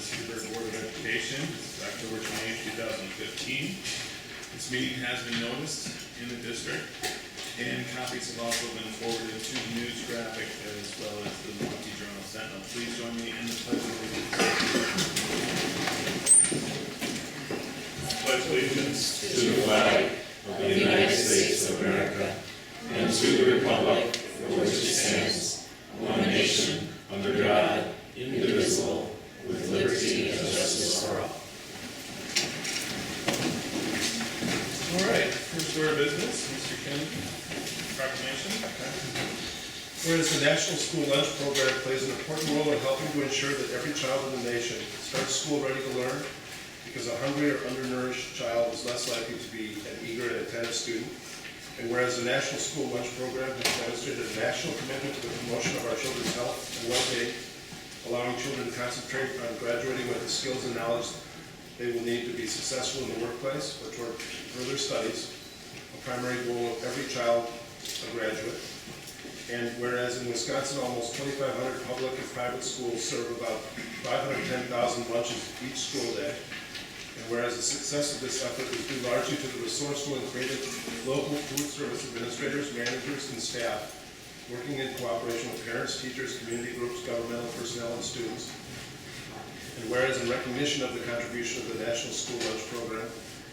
Cedarburg Board of Education. It's October 28, 2015. This meeting has been noticed in the district, and copies have also been forwarded to the news graphic as well as the Milwaukee Journal Sentinel. Please join me in the pledge of allegiance. Pledge allegiance to the flag of the United States of America and to the republic for which it stands, one nation, under God, indivisible, with liberty and justice for all. All right, first order of business, Mr. Kennedy, proclamation. Whereas the National School Lunch Program plays an important role in helping to ensure that every child in the nation starts school ready to learn, because a hungry or undernourished child is less likely to be an eager and attentive student. And whereas the National School Lunch Program has demonstrated a national commitment to the promotion of our children's health and well-being, allowing children to concentrate on graduating with the skills and knowledge they will need to be successful in the workplace or toward further studies, a primary goal of every child a graduate. And whereas in Wisconsin, almost 2,500 public and private schools serve about 510,000 lunches each school day. And whereas the success of this effort is due largely to the resourceful and creative local food service administrators, managers, and staff working in cooperation with parents, teachers, community groups, governmental personnel, and students. And whereas in recognition of the contribution of the National School Lunch Program,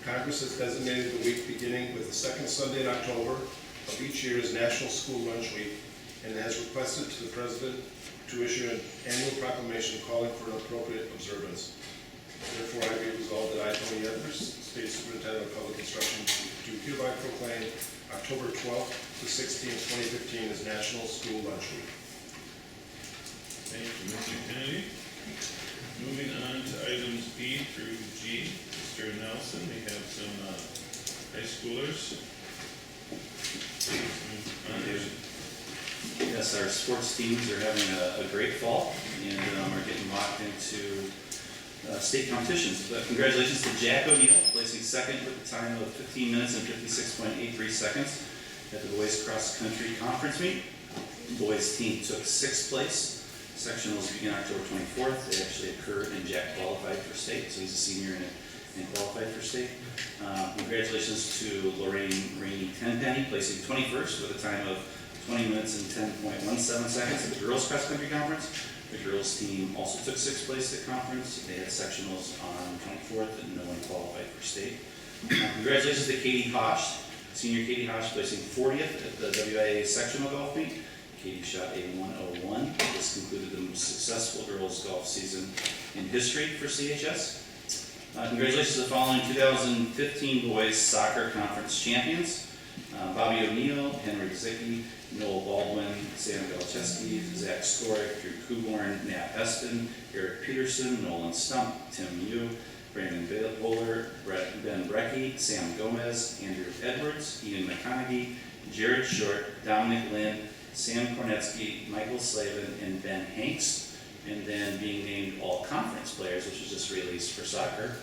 Congress has designated the week beginning with the second Sunday in October of each year as National School Lunch Week, and has requested to the President to issue an annual proclamation calling for an appropriate observance. Therefore, I be resolved that I, Tony Edwards, State Superintendent of Public Instruction, do hereby proclaim October 12th to 16th, 2015 as National School Lunch Week. Thank you, Mr. Kennedy. Moving on to items B through G. Mr. Nelson, we have some high schoolers. Yes, our sports teams are having a great fall and are getting locked into state competitions. But congratulations to Jack O'Neill, placing second with a time of 15 minutes and 56.83 seconds at the boys cross country conference meet. The boys team took 6th place. Sectionals begin October 24th. They actually occur, and Jack qualified for state, so he's a senior and qualified for state. Congratulations to Lorraine Rainey Tenpenny, placing 21st with a time of 20 minutes and 10.17 seconds at the girls cross country conference. The girls team also took 6th place at conference. They had sectionals on 24th, and no one qualified for state. Congratulations to Katie Hosh, senior Katie Hosh, placing 40th at the WIA sectional golf meet. Katie shot a 101. This concluded the most successful girls golf season in history for CHS. Congratulations to the following 2015 boys soccer conference champions: Bobby O'Neill, Henry Zicki, Noel Baldwin, Sam Galacheski, Zach Skorik, Drew Kuborn, Nat Eston, Eric Peterson, Nolan Stump, Tim Yu, Brandon Bowler, Ben Brecky, Sam Gomez, Andrew Edwards, Ian McConaughey, Jared Short, Dominic Lynn, Sam Kornetsky, Michael Slavin, and Ben Hanks, and then being named all conference players, which was just released for soccer.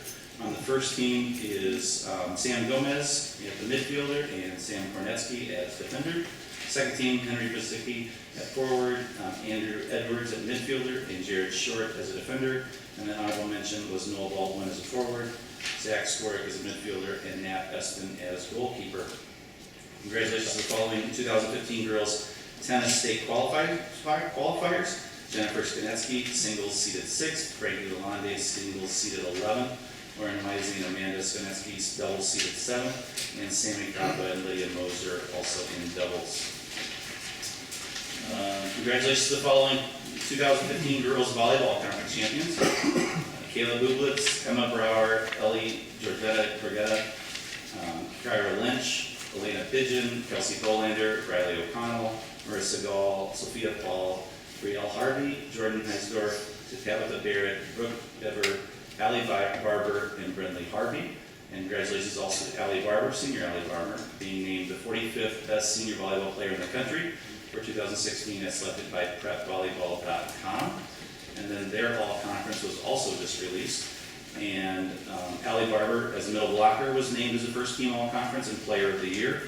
On the first team is Sam Gomez at the midfielder and Sam Kornetsky as defender. Second team, Henry Vizicki at forward, Andrew Edwards at midfielder, and Jared Short as a defender. And then honorable mention was Noel Baldwin as a forward, Zach Skorik as a midfielder, and Nat Eston as goalkeeper. Congratulations to the following 2015 girls tennis state qualifiers: Jennifer Skanetsky, singles seated 6th, Frankie Lalonde, singles seated 11th, Lauren Meising and Amanda Skanetsky, doubles seated 7th, and Sammy Graba and Lydia Moser also in doubles. Congratulations to the following 2015 girls volleyball conference champions: Kayla Bublitz, Emma Brower, Ellie Gorgetta, Kyra Lynch, Elena Pigeon, Kelsey Bolander, Riley O'Connell, Marissa Gall, Sophia Paul, Brielle Harvey, Jordan Heisdorf, Tabitha Barrett, Brooke Dever, Allie Barber, and Brendley Harvey. And congratulations also to Allie Barber, senior Allie Barber, being named the 45th best senior volleyball player in the country for 2016 as selected by PrepVolleyball.com. And then their all conference was also just released. And Allie Barber, as a middle blocker, was named as the first team all conference and player of the year.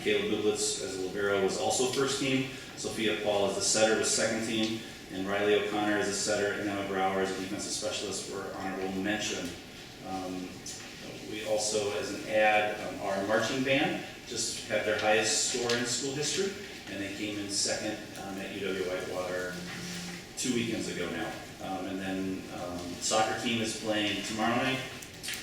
Caleb Bublitz as a libero was also first team. Sophia Paul as the setter was second team. And Riley O'Connor is a setter, and Emma Brower is a defensive specialist for honorable mention. We also, as an ad, our marching band just had their highest score in school history, and they came in second at UW Whitewater 2 weekends ago now. And then soccer team is playing tomorrow night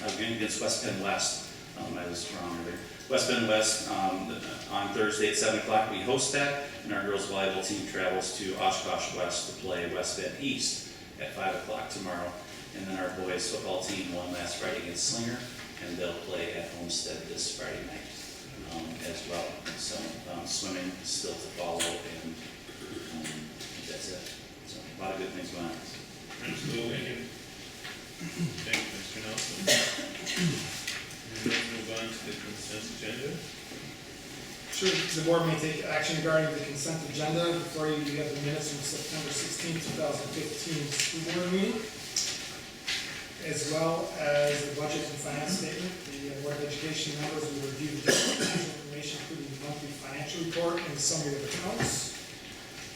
against West Penn West. I was wrong earlier. West Penn West on Thursday at 7 o'clock. We host that, and our girls volleyball team travels to Oshkosh West to play West Penn East at 5 o'clock tomorrow. And then our boys football team won last Friday against Slinger, and they'll play at Homestead this Friday night as well. So swimming is still to follow, and that's it. So a lot of good things going on. Absolutely. Thank you, Mr. Nelson. And let's move on to the consent agenda. Sure, the board may take action regarding the consent agenda. Before you, we have the minutes from September 16, 2015 school board meeting, as well as the budget and finance statement. The Board of Education members will review the information, including the monthly financial report and the summary of accounts.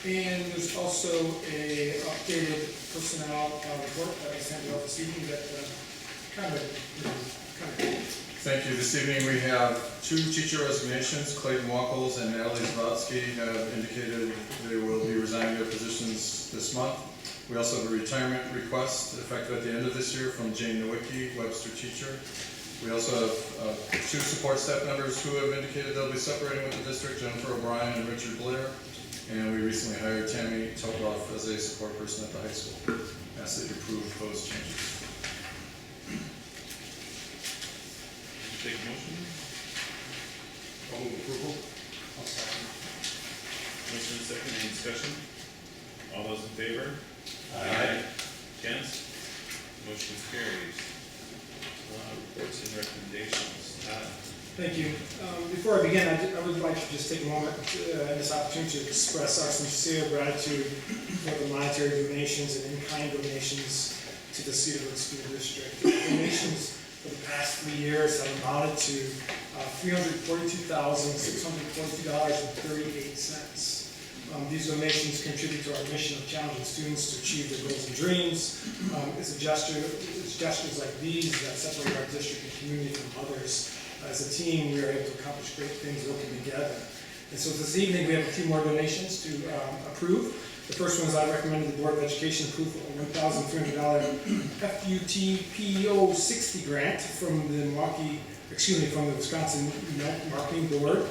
And there's also a updated personnel report that I sent out this evening that kind of cool. Thank you. This evening we have 2 teacher resignations. Clayton Wackles and Natalie Zavatsky have indicated they will be resigning their positions this month. We also have a retirement request effective at the end of this year from Jane Nowicki, Webster teacher. We also have 2 support staff members who have indicated they'll be separating with the district, Jennifer O'Brien and Richard Blair. And we recently hired Tammy Tokoff as a support person at the high school. Ask that you approve those changes. Take a motion. I'll move approval. Motion and second, any discussion? All those in favor? Aye. Against? Motion carries. Reports and recommendations. Thank you. Before I begin, I would like to just take a moment and this opportunity to express our sincere gratitude for the monetary donations and in-kind donations to the Cedarburg School District. The donations for the past 3 years have amounted to $342,642.38. These donations contribute to our mission of challenging students to achieve their goals and dreams. It's gestures like these that separate our district and community from others. As a team, we are able to accomplish great things working together. And so this evening, we have a few more donations to approve. The first one is I recommend the Board of Education approve a $1,300 FUTPO 60 grant from the Wisconsin Marketing Board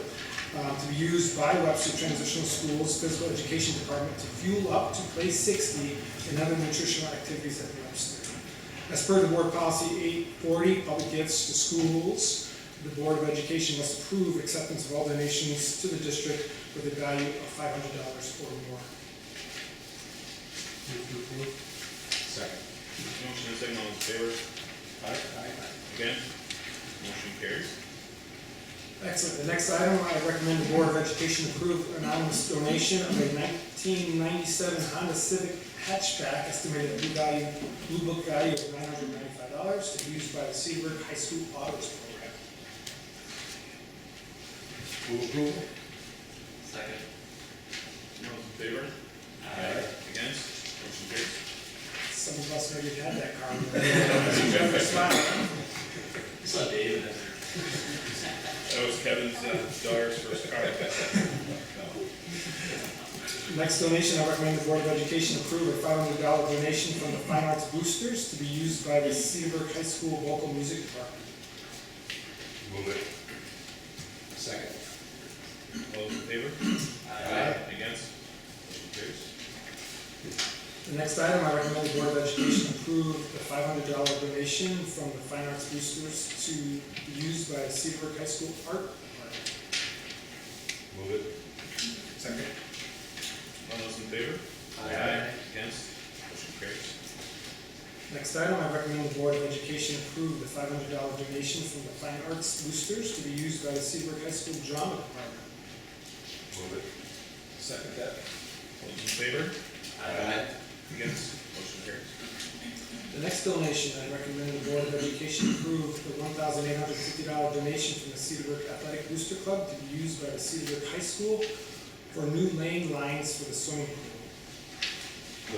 to be used by Webster Transitional Schools Physical Education Department to fuel up to place 60 in other nutritional activities at Webster. As per the board policy 840, public gifts to schools, the Board of Education must approve acceptance of all donations to the district with a value of $500 or more. Move to approve. Second. Motion and second, all in favor? Aye. Against? Motion carries. Excellent. The next item, I recommend the Board of Education approve anonymous donation of a 1997 Honda Civic hatchback estimated at Blue Book value of $995 to be used by the Cedarburg High School Autos Program. Move approval. Second. All those in favor? Aye. Against? Motion carries. Some of us maybe had that car. You saw David in there. That was Kevin's daughter's first car. Next donation, I recommend the Board of Education approve a $500 donation from the Fine Arts Boosters to be used by the Cedarburg High School Vocal Music Department. Move it. Second. All those in favor? Aye. Against? Motion carries. The next item, I recommend the Board of Education approve the $500 donation from the Fine Arts Boosters to be used by the Cedarburg High School Art Department. Move it. Second. All those in favor? Aye. Against? Motion carries. Next item, I recommend the Board of Education approve the $500 donation from the Fine Arts Boosters to be used by the Cedarburg High School Drama Department. Move it. Second that. All those in favor? Aye. Against? Motion carries. The next donation, I recommend the Board of Education approve the $1,850 donation from the Cedarburg Athletic Booster Club to be used by the Cedarburg High School for new lane lines for the swimming pool.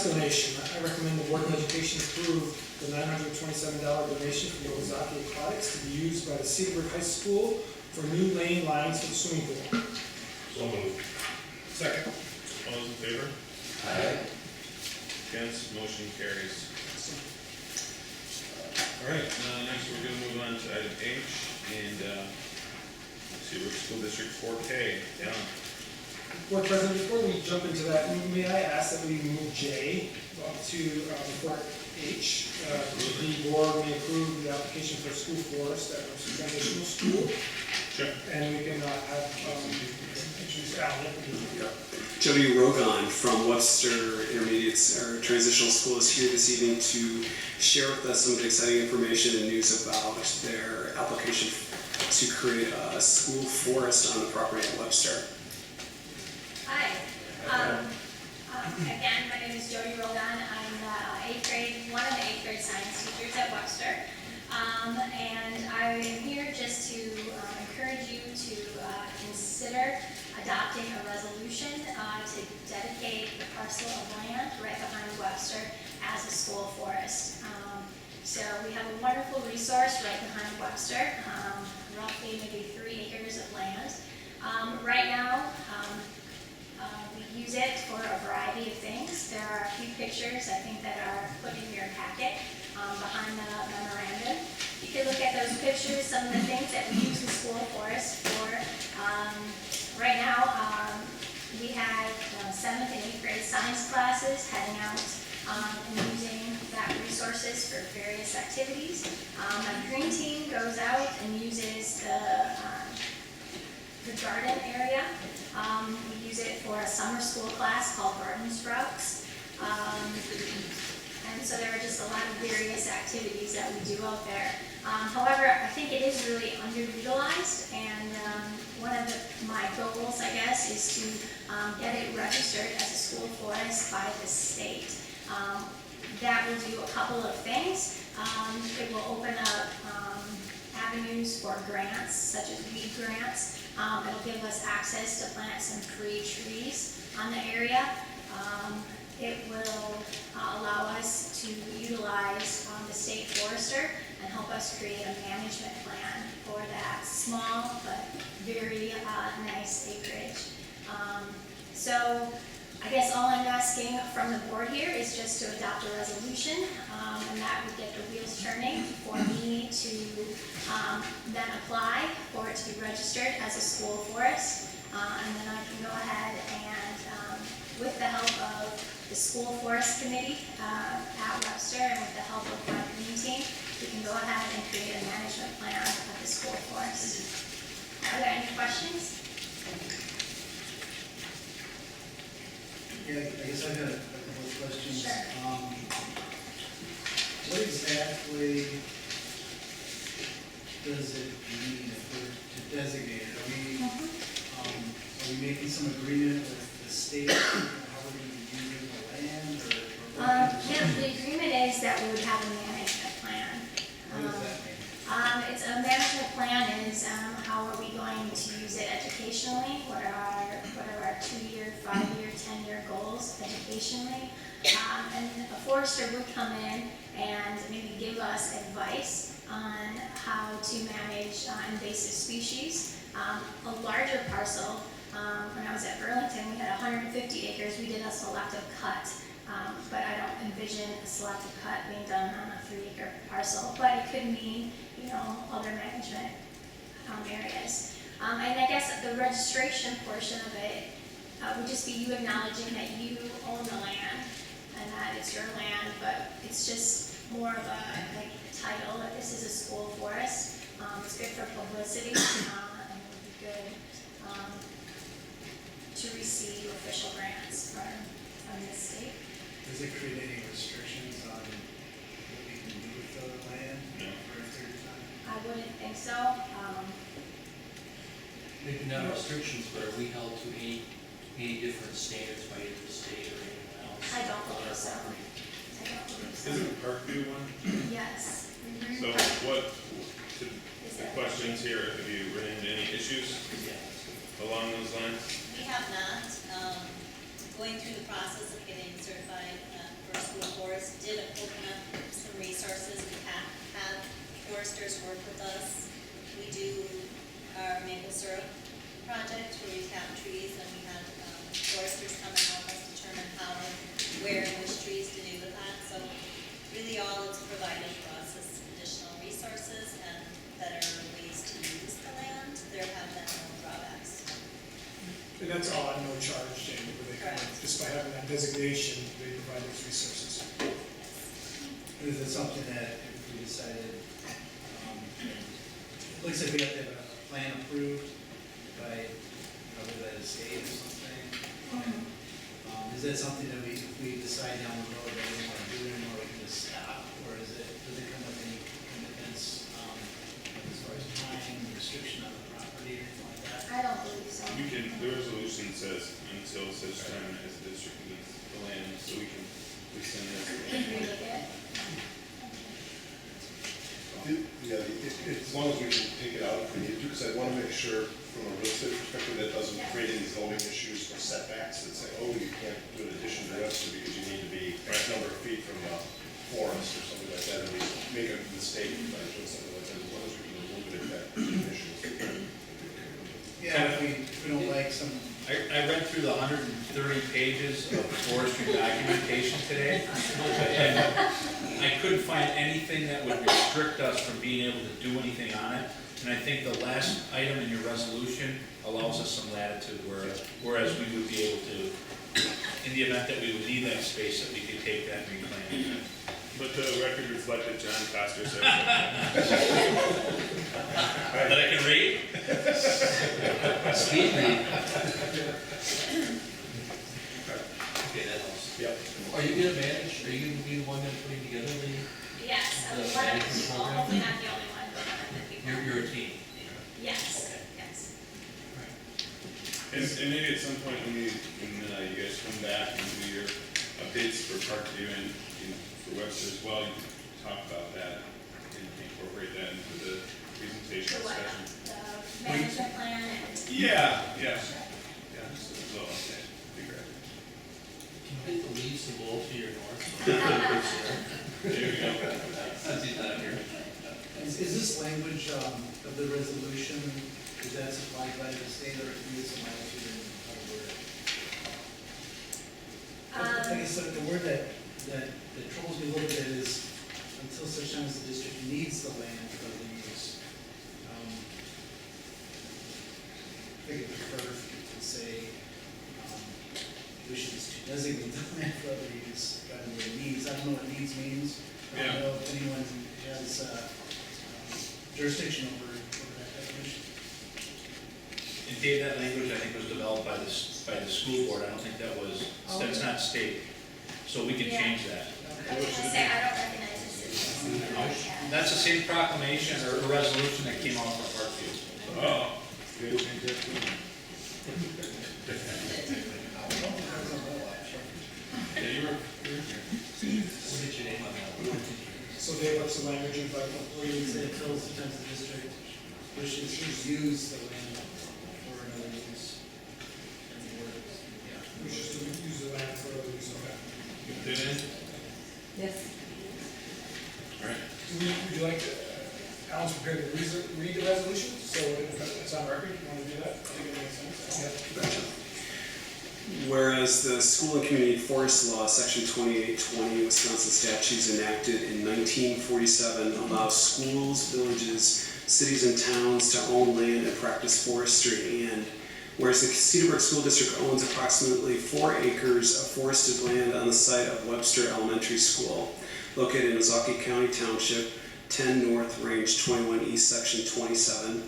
donation. I recommend the Board of Education approve the $927 donation from Ozaki Aquatics to be used by the Cedarburg High School for new lane lines for the swimming pool. So moved. Second. All those in favor? Aye. Against, motion carries. All right, next we're gonna move on to item H, and, Cedarburg School District 4K, John. Board President, before we jump into that, may I ask that we move J up to before H? The board may approve the application for school forest at our transitional school, Sure. and we can have, introduce Alan. Jody Rogan from Webster Intermediate's or Transitional School is here this evening to share with us some of the exciting information and news about their application to create a school forest on the property at Webster. Hi. Again, my name is Jody Roldan. I'm one of the eighth grade science teachers at Webster. And I am here just to encourage you to consider adopting a resolution to dedicate the parcel of land right behind Webster as a school forest. So we have a wonderful resource right behind Webster, roughly maybe 3 acres of land. Right now, we use it for a variety of things. There are a few pictures, I think, that are put in your packet behind the memorandum. You can look at those pictures, some of the things that we use the school forest for. Right now, we have 7th and 8th grade science classes heading out and using that resources for various activities. My green team goes out and uses the garden area. We use it for a summer school class called Garden Sprouts. And so there are just a lot of various activities that we do out there. However, I think it is really underutilized, and one of my goals, I guess, is to get it registered as a school forest by the state. That will do a couple of things. It will open up avenues for grants, such as weed grants. It'll give us access to plant some free trees on the area. It will allow us to utilize the state forester and help us create a management plan for that small but very nice acreage. So I guess all I'm asking from the board here is just to adopt a resolution, and that would get the wheels turning for me to then apply for it to be registered as a school forest. And then I can go ahead and, with the help of the school forest committee at Webster and with the help of my green team, we can go ahead and create a management plan of the school forest. Are there any questions? Yeah, I guess I had a couple of questions. Sure. What exactly does it mean to designate it? Are we making some agreement with the state on how we're going to be using the land, or what? Yeah, the agreement is that we would have a management plan. What does that mean? It's a management plan is how are we going to use it educationally? What are our 2-year, 5-year, 10-year goals educationally? And a forester would come in and maybe give us advice on how to manage invasive species. A larger parcel, when I was at Burlington, we had 150 acres. We did a selective cut. But I don't envision a selective cut being done on a 3-acre parcel, but it could mean, other management areas. And I guess the registration portion of it would just be you acknowledging that you own the land and that it's your land, but it's just more of a title that this is a school forest. It's good for publicity, and it would be good to receive official grants from the state. Does it create any restrictions on what we can do with the land for a period of time? I wouldn't think so. Maybe not restrictions, but are we held to any different standards by either the state or anyone else? I don't on believe our so. property? I don't believe so. Isn't Parkview one? Yes. So what, to Is the that- questions here, have you run into any issues Yeah, that's good. along those lines? We have not. Going through the process of getting certified our school forest did open up some resources. We have foresters work with us. We do our maple syrup project where we tap trees, and we have foresters come and help us determine how and where and which trees to do with that. So really all it's provided for us is additional resources and better ways to use the land. There have been no drawbacks. And that's all at no charge, Jamie, where they come, Correct. just by having that designation, they provide those resources. And is it something that if we decided, looks like we have to have a plan approved by, whether by the state or something? Is that something that if we decide down the road that we don't want to do anymore, we can just stop? Or does it come with any commitments, as far as time, restriction on the property, or anything like that? I don't believe so. You can, the resolution says until such time as the district needs the land, so we can rescind this. Agree with it. Yeah, as long as we can take it out if we need to, because I want to make sure from a real estate perspective that doesn't create any zoning issues or setbacks that say, oh, you can't do an addition to this because you need to be X number of feet from a forest or something like that, and we make a mistake by doing something like that, as long as we can remove it, that issues. Yeah, if we don't like some, I read through the 130 pages of forestry documentation today, and I couldn't find anything that would restrict us from being able to do anything on it. And I think the last item in your resolution allows us some latitude, whereas we would be able to, in the event that we would need that space, that we could take that and reclaim it. But the record reflected John Coster said. That I can read? Speed read. Okay, that helps. Yep. Are you gonna manage, are you gonna be the one that's putting together the, Yes, I'm The one of the management people, program? hopefully not the only one, but one of the people. you're a team? Yes, Okay. yes. And maybe at some point when you guys come back and do your updates for Park View and for Webster as well, you can talk about that and incorporate that into the presentation The what, discussion. the management plan and. Yeah. So, okay, be great. Can you get the leaves and bowl to your north? There you go. Since he's not here. is this language of the resolution, is that supplied by the state, or can you get some latitude in how to word it? Like I said, the word that troubles me a little bit is until such time as the district needs the land for the use. I think it would prefer if you could say, wishes to designate the land for other use, rather than needs. I don't know what needs means. I Yeah. don't know if anyone has jurisdiction over that definition. And Dave, that language I think was developed by the school board, I don't think that's not state, so we can Yeah. change that. I was gonna say, I don't recognize this as. That's the same proclamation or resolution that came out from Parkview. Oh. Yeah, you were here. We'll get your name on that. So Dave, what's the language you'd like? Where you say until such time as the district wishes to use the land for another use. And the words, yeah. We should use the land for other use, okay. You did it? Yes. All right. Would you like to, Alan's prepared to read the resolution, so it's on record, you want to do that? I think it makes sense. Whereas the School and Community Forest Law, Section 2820, Wisconsin statutes enacted in 1947 allows schools, villages, cities, and towns to own land and practice forestry. And whereas the Cedarburg School District owns approximately 4 acres of forested land on the site of Webster Elementary School, located in Ozaukee County Township, 10 North, Range 21 East, Section 27.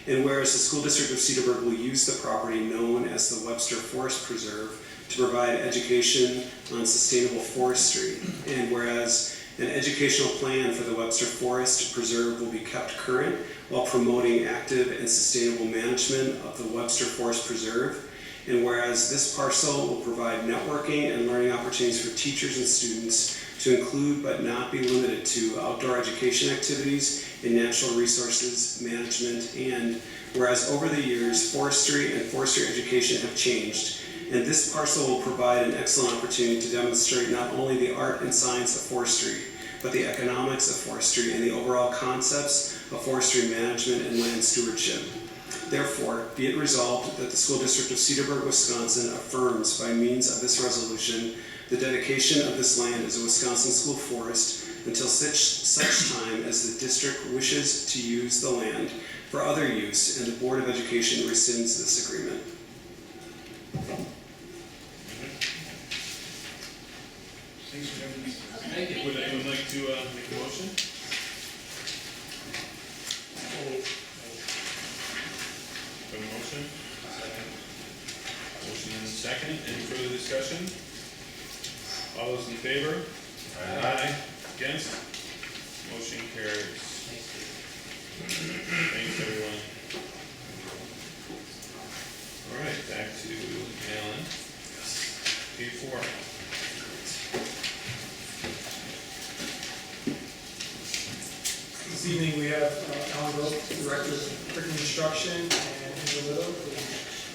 And whereas the School District of Cedarburg will use the property known as the Webster Forest Preserve to provide education on sustainable forestry. And whereas an educational plan for the Webster Forest Preserve will be kept current while promoting active and sustainable management of the Webster Forest Preserve. And whereas this parcel will provide networking and learning opportunities for teachers and students to include but not be limited to outdoor education activities in natural resources management. And whereas over the years, forestry and forestry education have changed, And this parcel will provide an excellent opportunity to demonstrate not only the art and science of forestry, but the economics of forestry and the overall concepts of forestry management and land stewardship. Therefore, be it resolved that the School District of Cedarburg, Wisconsin affirms by means of this resolution the dedication of this land as a Wisconsin school forest until such time as the district wishes to use the land for other use and the Board of Education rescinds this agreement. Thank you. Would anyone like to make a motion? A motion? Second. Motion and second. Any further discussion? All those in favor? Aye. Against? Motion carries. Thanks, everyone. All right, back to Alan. P4. This evening, we have Alan Rope, Director of Curriculum Instruction, and Angela Little, the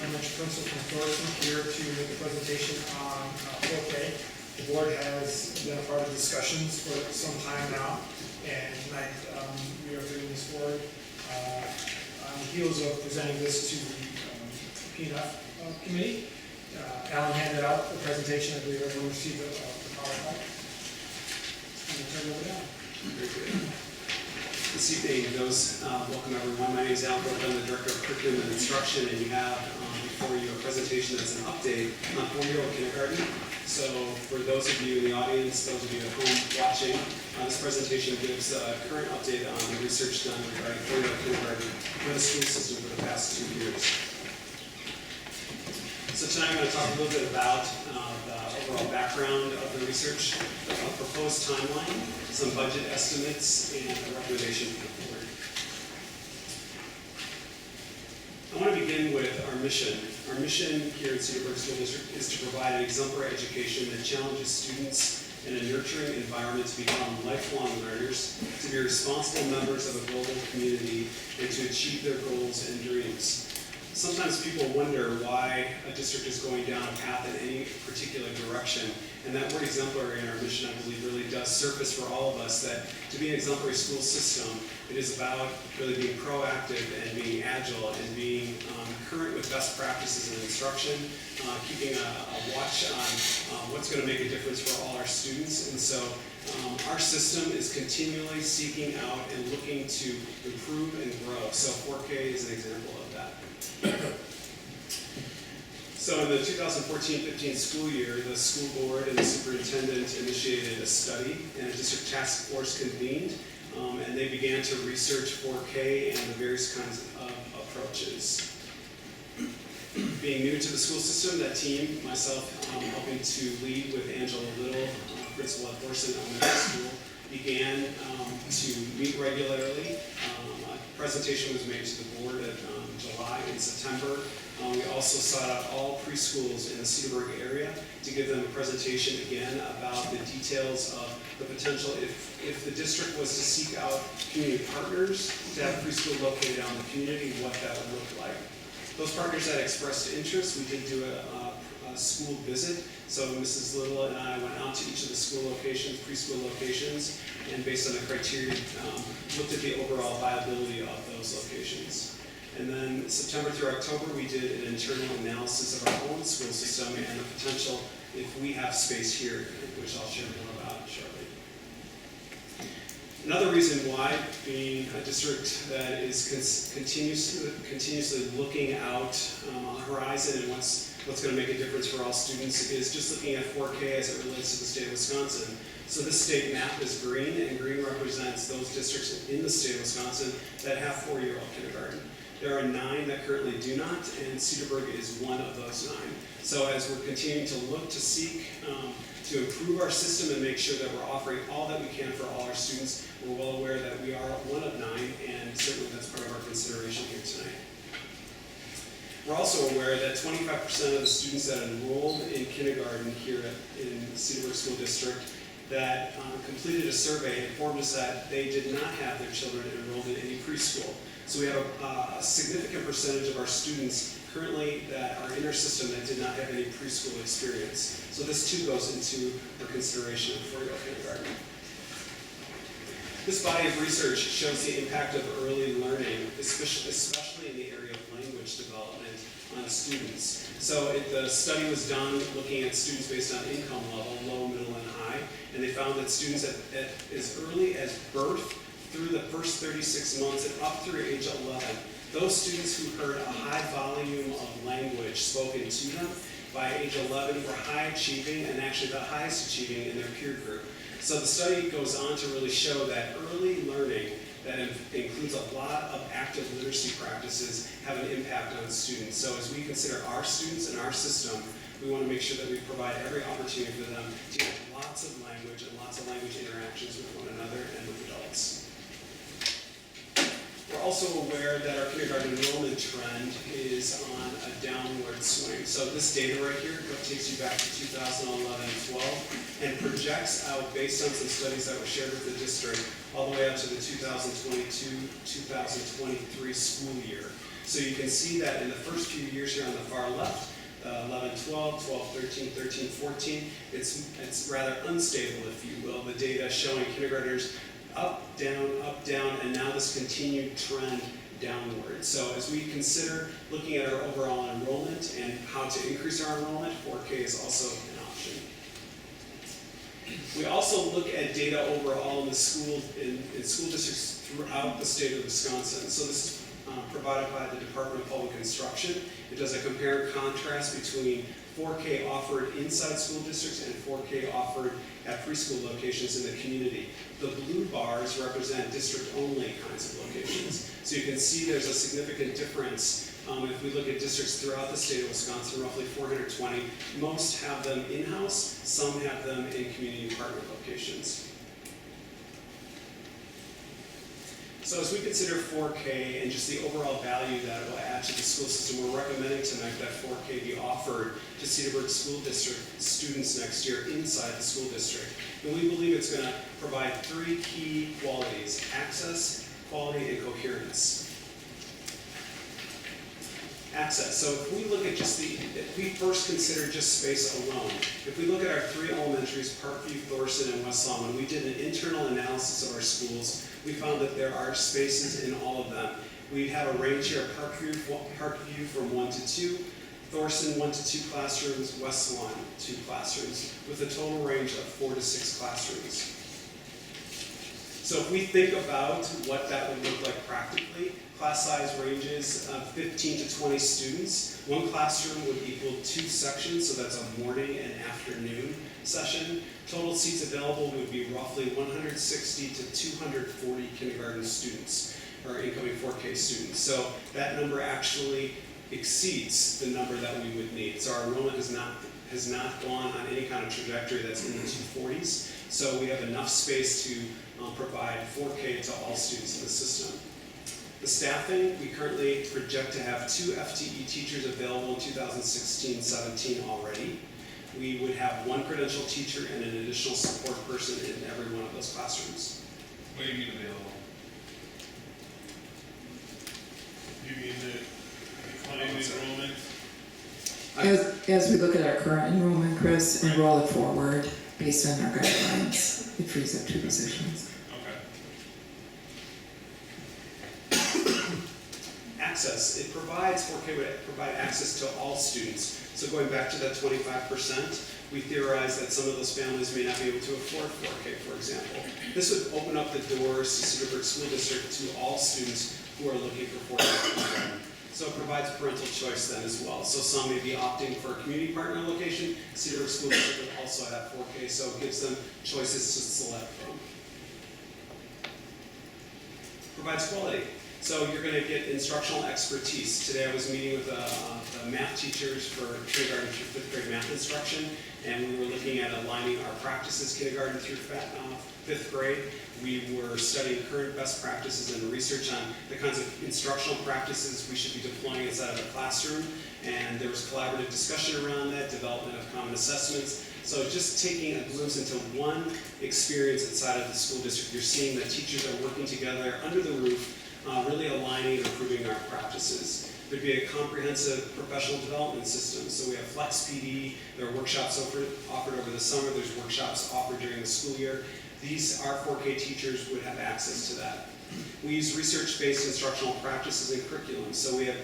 elementary principal from Thornton, here to make a presentation on 4K. The board has been a part of discussions for some time now, and tonight we are bringing this forward on the heels of presenting this to the P&F committee. Alan handed out the presentation. I believe everyone received the PowerPoint. I'm going to turn it over to Alan. Very good. This evening, welcome everyone. My name is Al Brooke. I'm the Director of Curriculum and Instruction, and you have before you a presentation that's an update on 4-year-old kindergarten. So for those of you in the audience, those of you at home watching, this presentation gives a current update on the research done regarding 4-year-old kindergarten for the school system for the past 2 years. So tonight I'm going to talk a little bit about the overall background of the research, a proposed timeline, some budget estimates, and a recommendation for the board. I want to begin with our mission. Our mission here at Cedarburg School District is to provide an exemplary education that challenges students in a nurturing environment to become lifelong learners, to be responsible members of a global community, and to achieve their goals and dreams. Sometimes people wonder why a district is going down a path in any particular direction, and that word exemplary in our mission, I believe, really does surface for all of us that to be an exemplary school system, it is about really being proactive and being agile and being current with best practices in instruction, keeping a watch on what's going to make a difference for all our students. And so our system is continually seeking out and looking to improve and grow. So 4K is an example of that. So in the 2014-15 school year, the school board and the superintendent initiated a study, and a district task force convened, and they began to research 4K and the various kinds of approaches. Being new to the school system, that team, myself helping to lead with Angela Little, principal at Thorson Elementary School, began to meet regularly. A presentation was made to the board in July and September. We also sought out all preschools in the Cedarburg area to give them a presentation again about the details of the potential if the district was to seek out community partners to have preschool located out in the community, what that would look like. Those partners that expressed interest, we did do a school visit. So Mrs. Little and I went out to each of the school locations, preschool locations, and based on the criteria, looked at the overall viability of those locations. And then September through October, we did an internal analysis of our own school system and the potential if we have space here, which I'll share more about shortly. Another reason why, being a district that is continuously looking out on the horizon and what's going to make a difference for all students, is just looking at 4K as it relates to the state of Wisconsin. So this state map is green, and green represents those districts in the state of Wisconsin that have 4-year-old kindergarten. There are 9 that currently do not, and Cedarburg is one of those 9. So as we're continuing to look to seek to improve our system and make sure that we're offering all that we can for all our students, we're well aware that we are one of 9, and certainly that's part of our consideration here tonight. We're also aware that 25% of the students that enrolled in kindergarten here in Cedarburg School District that completed a survey informed us that they did not have their children enrolled in any preschool. So we have a significant percentage of our students currently that are in our system that did not have any preschool experience. So this too goes into our consideration of four-year-old kindergarten. This body of research shows the impact of early learning, especially in the area of language development on students. So the study was done looking at students based on income level, low, middle, and high, and they found that students at as early as birth through the first 36 months and up through age 11, those students who heard a high volume of language spoken to them by age 11 were high achieving and actually the highest achieving in their peer group. So the study goes on to really show that early learning that includes a lot of active literacy practices have an impact on students. So as we consider our students and our system, we want to make sure that we provide every opportunity for them to get lots of language and lots of language interactions with one another and with adults. We're also aware that our kindergarten enrollment trend is on a downward swing. So this data right here takes you back to 2011-12 and projects out based on some studies that were shared with the district all the way up to the 2022-2023 school year. So you can see that in the first few years here on the far left, 11-12, 12-13, 13-14, it's rather unstable, if you will. The data showing kindergartners up, down, and now this continued trend downward. So as we consider looking at our overall enrollment and how to increase our enrollment, 4K is also an option. We also look at data overall in the school, in school districts throughout the state of Wisconsin. So this is provided by the Department of Public Instruction. It does a compare and contrast between 4K offered inside school districts and 4K offered at preschool locations in the community. The blue bars represent district-only kinds of locations. So you can see there's a significant difference. If we look at districts throughout the state of Wisconsin, roughly 420, most have them in-house, some have them in community partner locations. So as we consider 4K and just the overall value that it will add to the school system, we're recommending tonight that 4K be offered to Cedarburg School District students next year inside the school district. And we believe it's going to provide three key qualities: access, quality, and coherence. Access. So if we look at if we first consider just space alone, if we look at our three elementaries, Parkview, Thorson, and West Lawn, when we did an internal analysis of our schools, we found that there are spaces in all of them. We have a range here of Parkview from 1 to 2, Thorson 1 to 2 classrooms, West Lawn 2 classrooms, with a total range of 4 to 6 classrooms. So if we think about what that would look like practically, class size ranges of 15 to 20 students. One classroom would equal 2 sections, so that's a morning and afternoon session. Total seats available would be roughly 160 to 240 kindergarten students, or incoming 4K students. So that number actually exceeds the number that we would need. So our enrollment has not gone on any kind of trajectory that's in the 240s. So we have enough space to provide 4K to all students in the system. The staffing, we currently project to have 2 FTE teachers available in 2016-17 already. We would have 1 credential teacher and an additional support person in every one of those classrooms. What do you mean available? Do you mean the declining enrollment? As we look at our current enrollment, Chris, and roll it forward based on our guidelines, it frees up 2 positions. Access, it provides 4K would provide access to all students. So going back to that 25%, we theorize that some of those families may not be able to afford 4K, for example. This would open up the doors to Cedarburg School District to all students who are looking for 4K. So it provides parental choice then as well. So some may be opting for a community partner location. Cedarburg School District would also have 4K, so it gives them choices to select from. Provides quality. So you're going to get instructional expertise. Today I was meeting with the math teachers for kindergarten through 5th grade math instruction, and we were looking at aligning our practices kindergarten through 5th grade. We were studying current best practices and research on the kinds of instructional practices we should be deploying inside of a classroom, and there was collaborative discussion around that, development of common assessments. So just taking a glimpse into one experience inside of the school district, you're seeing that teachers are working together under the roof, really aligning and improving our practices. There'd be a comprehensive professional development system. So we have Flex PD, there are workshops offered over the summer, there's workshops offered during the school year. Our 4K teachers would have access to that. We use research-based instructional practices and curriculum. So we have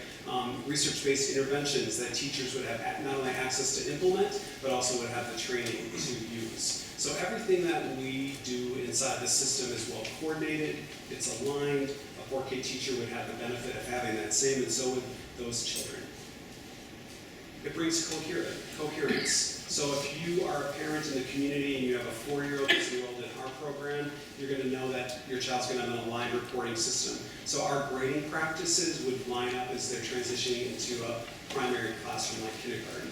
research-based interventions that teachers would have not only access to implement, but also would have the training to use. So everything that we do inside the system is well coordinated, it's aligned. A 4K teacher would have the benefit of having that same, and so would those children. It brings coherence. So if you are a parent in the community and you have a 4-year-old that's enrolled in our program, you're going to know that your child's going to have an aligned reporting system. So our grading practices would line up as they're transitioning into a primary classroom like kindergarten.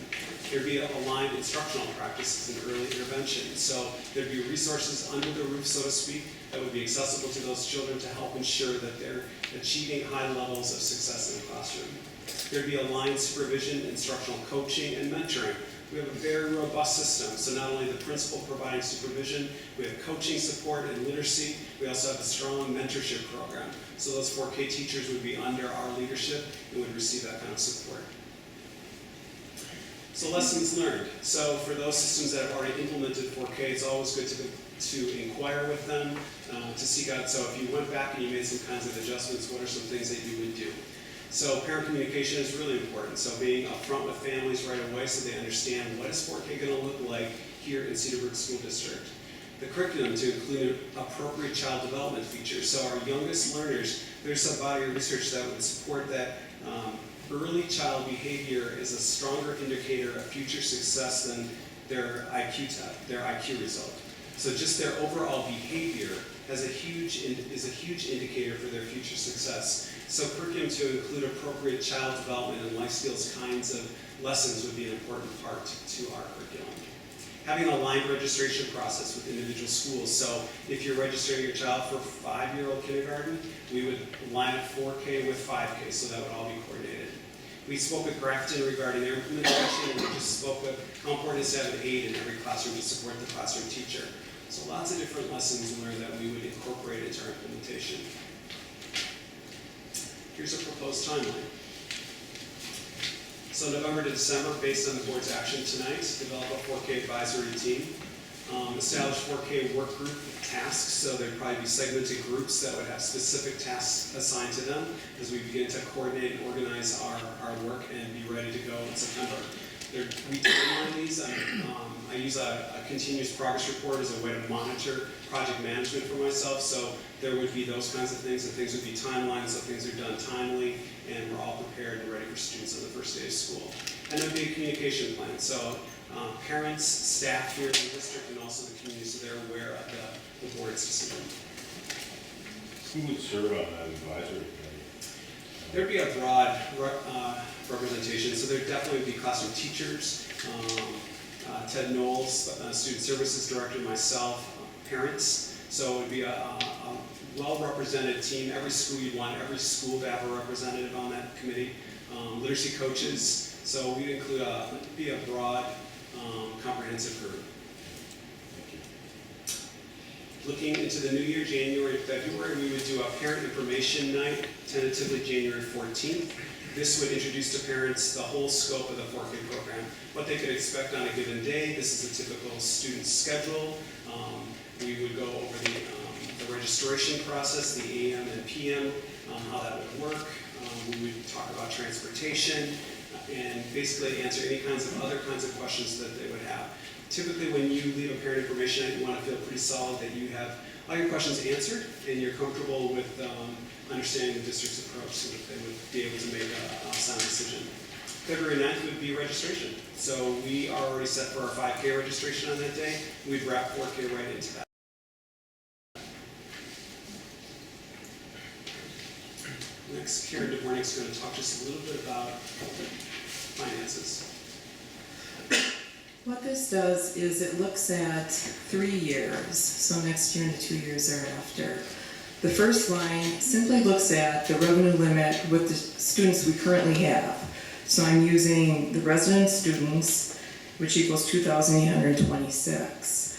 There'd be aligned instructional practices and early intervention. So there'd be resources under the roof, so to speak, that would be accessible to those children to help ensure that they're achieving high levels of success in the classroom. There'd be aligned supervision, instructional coaching, and mentoring. We have a very robust system, so not only the principal providing supervision, we have coaching support and literacy, we also have a strong mentorship program. So those 4K teachers would be under our leadership and would receive that kind of support. So lessons learned. So for those systems that have already implemented 4K, it's always good to inquire with them, to seek out. So if you went back and you made some kinds of adjustments, what are some things that you would do? So parent communication is really important. So being upfront with families right away so they understand what is 4K going to look like here in Cedarburg School District. The curriculum to include appropriate child development features. So our youngest learners, there's some body of research that would support that early child behavior is a stronger indicator of future success than their IQ result. So just their overall behavior is a huge indicator for their future success. So curriculum to include appropriate child development and life skills kinds of lessons would be an important part to our curriculum. Having an aligned registration process with individual schools. So if you're registering your child for 5-year-old kindergarten, we would line up 4K with 5K, so that would all be coordinated. We spoke with Grafton regarding their implementation, and we just spoke with how important it is to have an aide in every classroom to support the classroom teacher. So lots of different lessons learned that we would incorporate into our implementation. Here's a proposed timeline. So November to December, based on the board's action tonight, develop a 4K advisory team. Establish 4K work group tasks, so there'd probably be segmented groups that would have specific tasks assigned to them as we begin to coordinate and organize our work and be ready to go in September. We timeline these. I use a continuous progress report as a way to monitor project management for myself, so there would be those kinds of things, and things would be timelines, so things are done timely, and we're all prepared and ready for students on the first day of school. And there'd be a communication plan, so parents, staff here in the district, and also the community, so they're aware of the board's decision. Who would serve on that advisory committee? There'd be a broad representation, so there'd definitely be classroom teachers, Ted Knowles, student services director, myself, parents. So it would be a well-represented team. Every school, you'd want every school to have a representative on that committee. Literacy coaches. So we'd include be a broad, comprehensive group. Looking into the new year, January, February, we would do a parent information night, tentatively January 14th. This would introduce to parents the whole scope of the 4K program, what they could expect on a given day. This is a typical student schedule. We would go over the registration process, the AM and PM, how that would work. We would talk about transportation and basically answer any kinds of other kinds of questions that they would have. Typically, when you leave a parent information night, you want to feel pretty solid that you have all your questions answered and you're comfortable with understanding the district's approach so that they would be able to make a sound decision. February 9th would be registration. So we are already set for our 5K registration on that day. We'd wrap 4K right into that. Next, Karen DeVornick is going to talk just a little bit about finances. What this does is it looks at 3 years, so next year and the 2 years thereafter. The first line simply looks at the revenue limit with the students we currently have. So I'm using the resident students, which equals 2,826.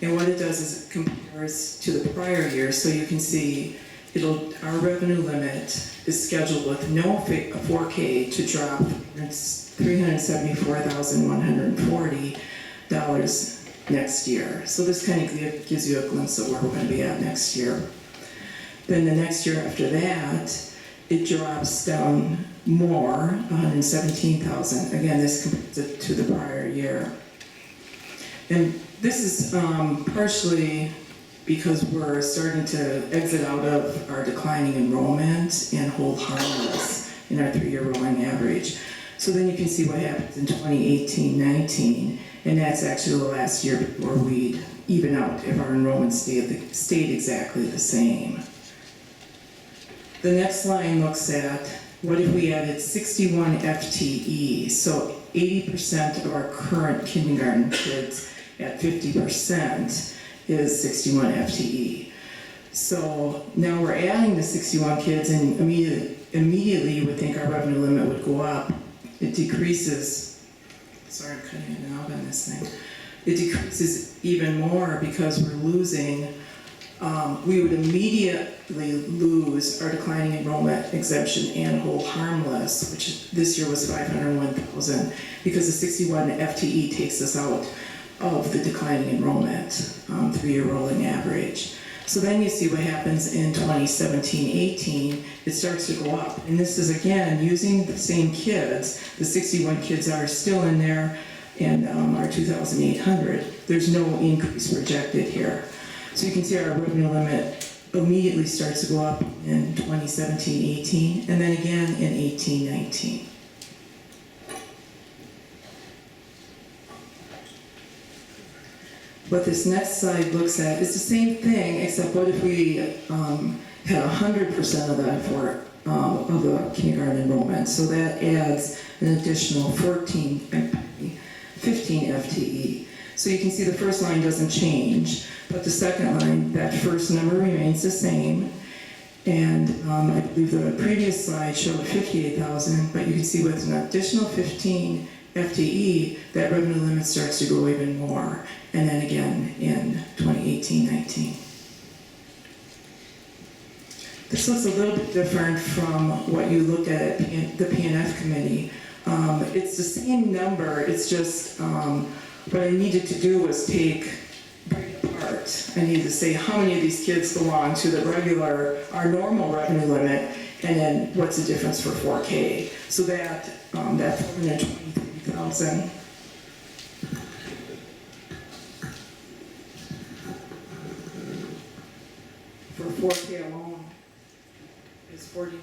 And what it does is it compares to the prior year, so you can see our revenue limit is scheduled with no 4K to drop $374,140 next year. So this kind of gives you a glimpse of where we're going to be at next year. Then the next year after that, it drops down more, 117,000. Again, this compares it to the prior year. And this is partially because we're starting to exit out of our declining enrollment and hold harmless in our 3-year rolling average. So then you can see what happens in 2018-19, and that's actually the last year before we'd even out if our enrollment stayed exactly the same. The next line looks at what if we added 61 FTE, so 80% of our current kindergarten kids at 50% is 61 FTE. So now we're adding the 61 kids, and immediately you would think our revenue limit would go up. It decreases, sorry, I'm cutting it out on this thing. It decreases even more because we're losing, we would immediately lose our declining enrollment exemption and hold harmless, which this year was 501,000, because the 61 FTE takes us out of the declining enrollment, 3-year rolling average. So then you see what happens in 2017-18, it starts to go up. And this is, again, using the same kids. The 61 kids are still in there, and our 2,800. There's no increase projected here. So you can see our revenue limit immediately starts to go up in 2017-18, and then again in 18-19. What this next slide looks at is the same thing, except what if we had 100% of that for of the kindergarten enrollment? So that adds an additional 15 FTE. So you can see the first line doesn't change, but the second line, that first number remains the same. And I believe the previous slide showed 58,000, but you can see with an additional 15 FTE, that revenue limit starts to go even more. And then again in 2018-19. This looks a little bit different from what you looked at the P&F committee. It's the same number, it's just what I needed to do was break it apart. I needed to say how many of these kids belong to the our normal revenue limit, and then what's the difference for 4K. So that 423,000. For 4K alone is 40.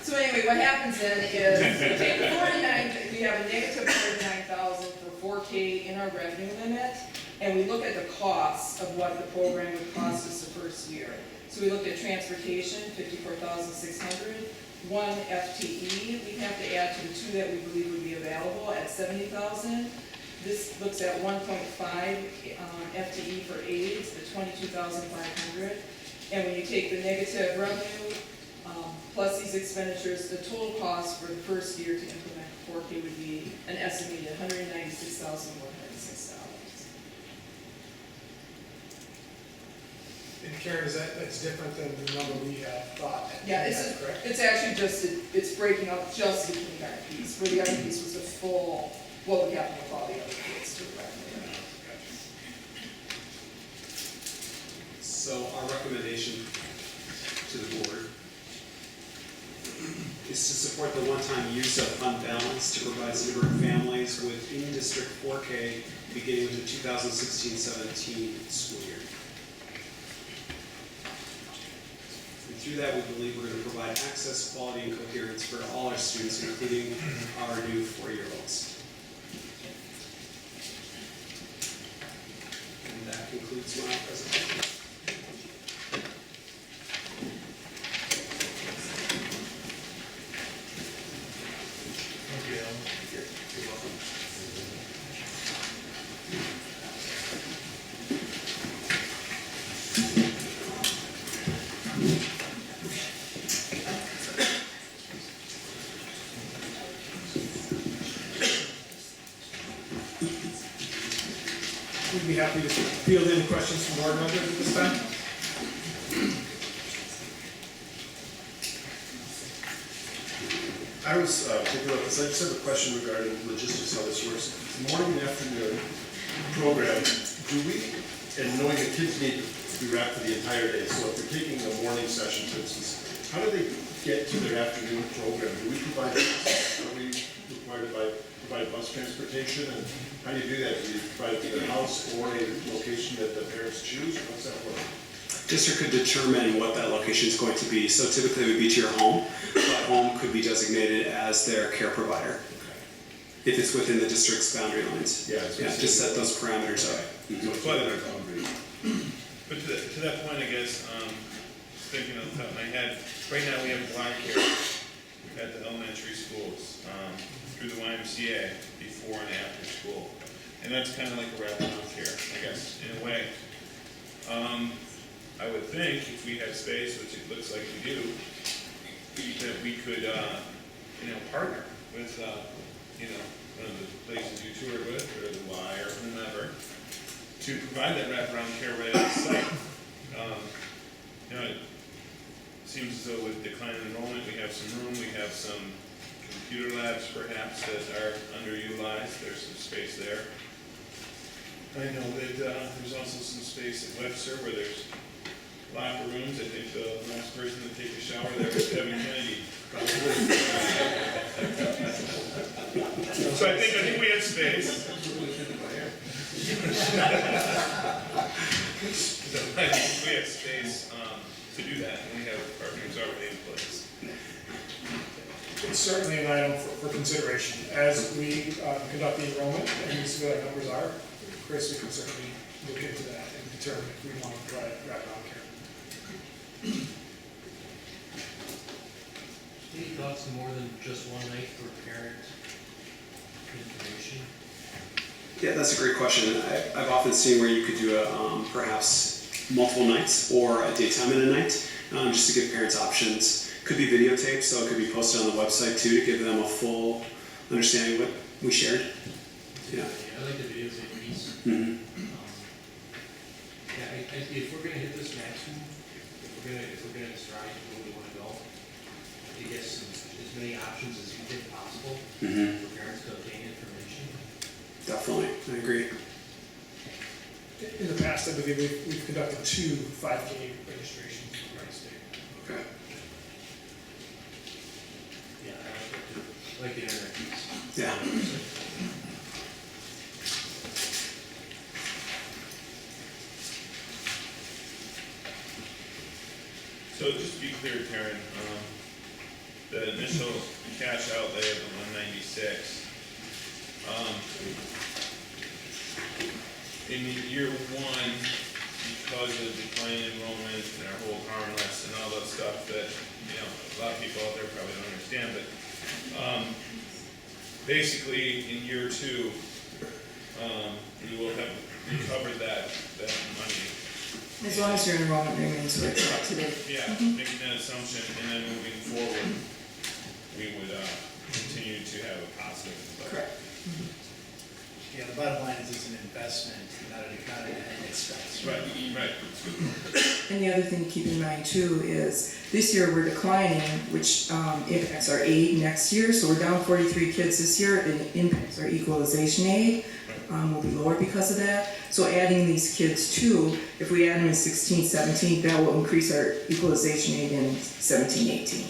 So anyway, what happens then is we take the 49, we have a negative 49,000 for 4K in our revenue limit, and we look at the costs of what the program would cost us the first year. So we looked at transportation, 54,600. 1 FTE we have to add to the 2 that we believe would be available at 70,000. This looks at 1.5 FTE for aides, the 22,500. And when you take the negative revenue plus these expenditures, the total cost for the first year to implement 4K would be an estimated $196,106. And Karen, that's different than the number we thought? Yeah, Is that correct? it's actually just, it's breaking up just the kindergarten piece, where the other piece was the full, what would happen with all the other kids to the revenue. So our recommendation to the board is to support the one-time use of fund balance to provide Cedarburg families with in-district 4K beginning with the 2016-17 school year. And through that, we believe we're going to provide access, quality, and coherence for all our students, including our new 4-year-olds. And that concludes my presentation. We'd be happy to field any questions from board members at this time. I was thinking about this, I just have a question regarding logistics, how this works. Morning and afternoon program, do we, and knowing that kids need to be wrapped for the entire day, so if they're taking a morning session, for instance, how do they get to their afternoon program? Do we provide, are we required to provide bus transportation, and how do you do that? Do you provide it to their house or a location that the parents choose, or how's that work? District could determine what that location is going to be. So typically it would be to your home, but home could be designated as their care provider if it's within the district's boundary lines. Yeah, Just set those parameters up. So it's within our boundaries. But to that point, I guess, just thinking off the top of my head, right now we have blind care at the elementary schools, through the YMCA, before and after school. And that's kind of like a wraparound care, I guess, in a way. I would think if we had space, which it looks like we do, that we could, partner with, one of the places you toured with, or the Y, or whomever, to provide that wraparound care right at the site. It seems as though with declining enrollment, we have some room, we have some computer labs perhaps that are underutilized, there's some space there. I know that there's also some space at Webster where there's locker rooms. I think the last person to take a shower there was Kevin Kennedy. So I think we have space. So I think we have space to do that, and we have partners already in place. It's certainly an item for consideration. As we conduct the enrollment and we see what our numbers are, Chris, we can certainly look into that and determine if we want to provide wraparound care. Any thoughts on more than just one night for parent information? Yeah, that's a great question. I've often seen where you could do perhaps multiple nights or a daytime and a night, just to give parents options. Could be videotaped, so it could be posted on the website too, to give them a full understanding of what we shared. Yeah. I like the videotape piece. Mm-hmm. If we're gonna hit this maximum, if we're gonna strive where we wanna go, I think as many options as we think possible for parents to obtain information. Definitely, I agree. In the past, I believe we've conducted 2 5K registrations in the state. Okay. Yeah, I like that too. I like the internet piece. Yeah. So just to be clear, Karen, the initial cash outlay of the 196, in year one, because of declining enrollment and our whole harmless and all that stuff that, a lot of people out there probably don't understand, but basically in year two, we will have recovered that money. As long as your enrollment remains where it's at today. Yeah, making that assumption, and then moving forward, we would continue to have a positive. Correct. Yeah, the bottom line is it's an investment, not an expense. Right. And the other thing to keep in mind too is this year we're declining, which impacts our aid next year. So we're down 43 kids this year, and it impacts our equalization aid. Will be lower because of that. So adding these kids too, if we add them in 16, 17, that will increase our equalization aid in 17, 18.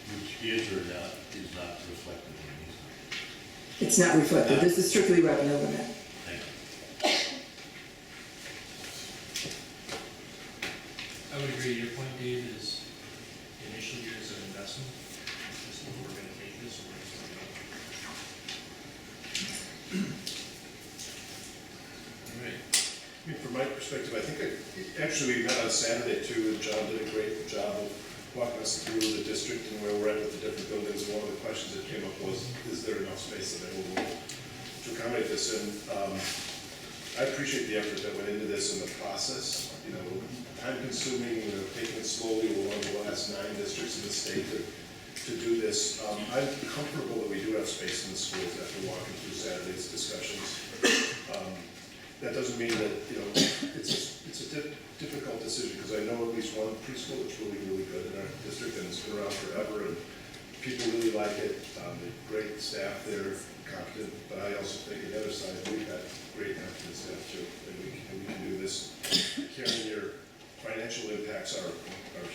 Which is or not, is not reflected in these. It's not reflected. This is strictly revenue limit. Thank you. I would agree. Your point, Dave, is initial years of investment. This is where we're going to take this. Or where it's going to go. All right. I mean, from my perspective, I think actually we met on Saturday too, and John did a great job of walking us through the district and where we're at with the different buildings. And one of the questions that came up was, is there enough space available to accommodate this? And I appreciate the effort that went into this and the process. Time consuming, taking it slowly. We're one of the last 9 districts in the state that to do this. I'm comfortable that we do have space in the schools after walking through Saturday's discussions. That doesn't mean that, you know, it's a difficult decision, because I know at least one preschool that's really, really good in our district, and it's been around forever, and people really like it. Great staff there, competent, but I also think on the other side, we've got great competent staff too, and we can do this. Karen, your financial impacts are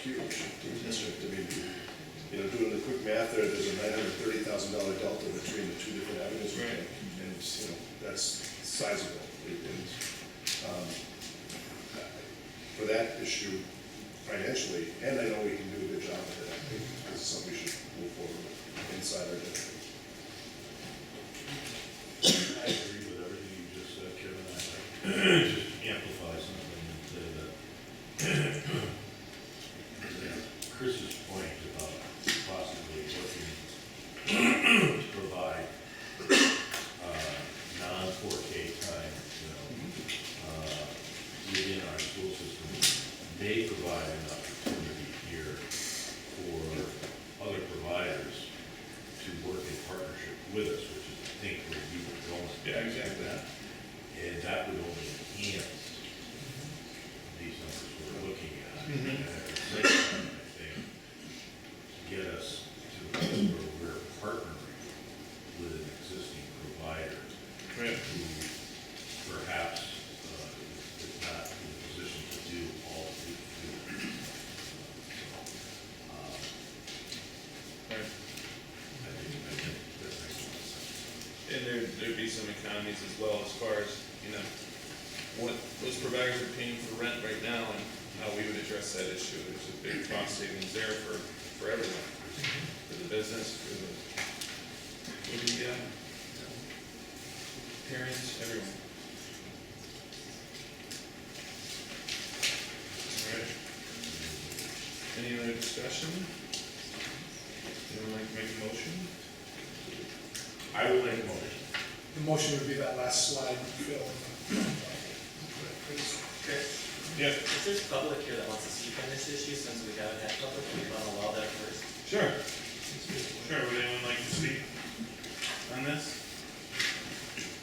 huge to the district. I mean, you know, doing the quick math there, there's a $930,000 delta between the two different avenues we take, and, you know, that's sizable. For that issue financially, and I know we can do a good job with it, I think this is something we should move forward with inside our district. I agree with everything you just said, Kevin. I just amplify something and say that Chris's point about possibly looking to provide non-4K time, within our school system may provide an opportunity here for other providers to work in partnership with us, which is, I think, where you were going. Yeah, exactly. And that would only enhance these numbers we're looking at. And at the same time, I think, get us to the place where we're partnering with an existing provider who perhaps is not in a position to do all of these things. I think that makes a lot of sense. And there'd be some economies as well, as far as, you know, what those providers are paying for rent right now and how we would address that issue. There's a big cost savings there for everyone, for the business, for the parents, everyone. All right. Any other discussion? Anyone like to make a motion? I will make a motion. The motion would be that last slide, Phil. Chris, Yeah. if there's public here that wants to speak on this issue, since we haven't had public, we want to allow that first. Sure. Sure, would anyone like to speak on this?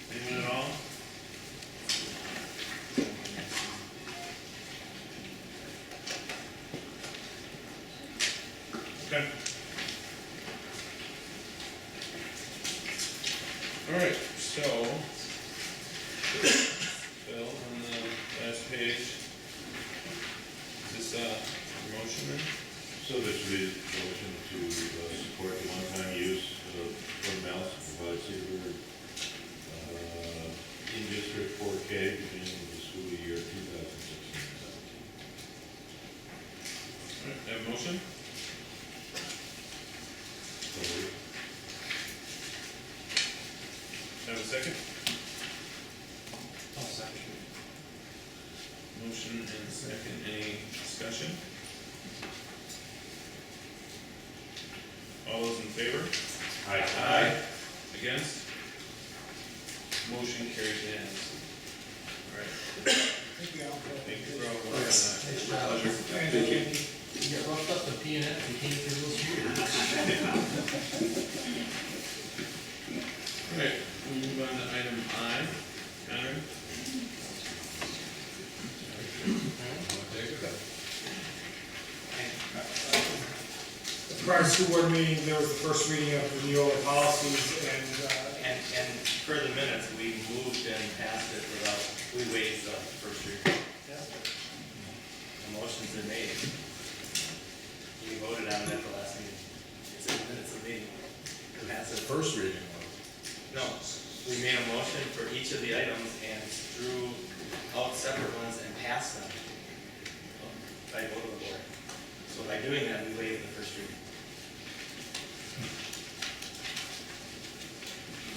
Anyone at all? Okay. All right, so, Bill, on the last page, is this your motion then? So this would be a motion to support the one-time use of fund balance to provide Cedarburg in-district 4K beginning of the school year 2016-17. All right, have a motion? So moved. Have a second? I'll second. Motion and a second, any discussion? All those in favor? Aye. Against? Motion carries unanimously. All right. Thank you, Al. Thank you for all working on that. Pleasure. Thank you. You get roughed up in P and F, you came through real smooth. All right, we'll move on to item I. Conrad? Prior to school board meeting, there was the first reading of the Neola policies, and And for the minutes, we moved and passed it without, we waived the first reading. The motion's been made. We voted on it at the last meeting. It's in the minutes of the meeting. We passed it. First reading was. No, we made a motion for each of the items and drew out separate ones and passed them by vote of the board. So by doing that, we waived the first reading.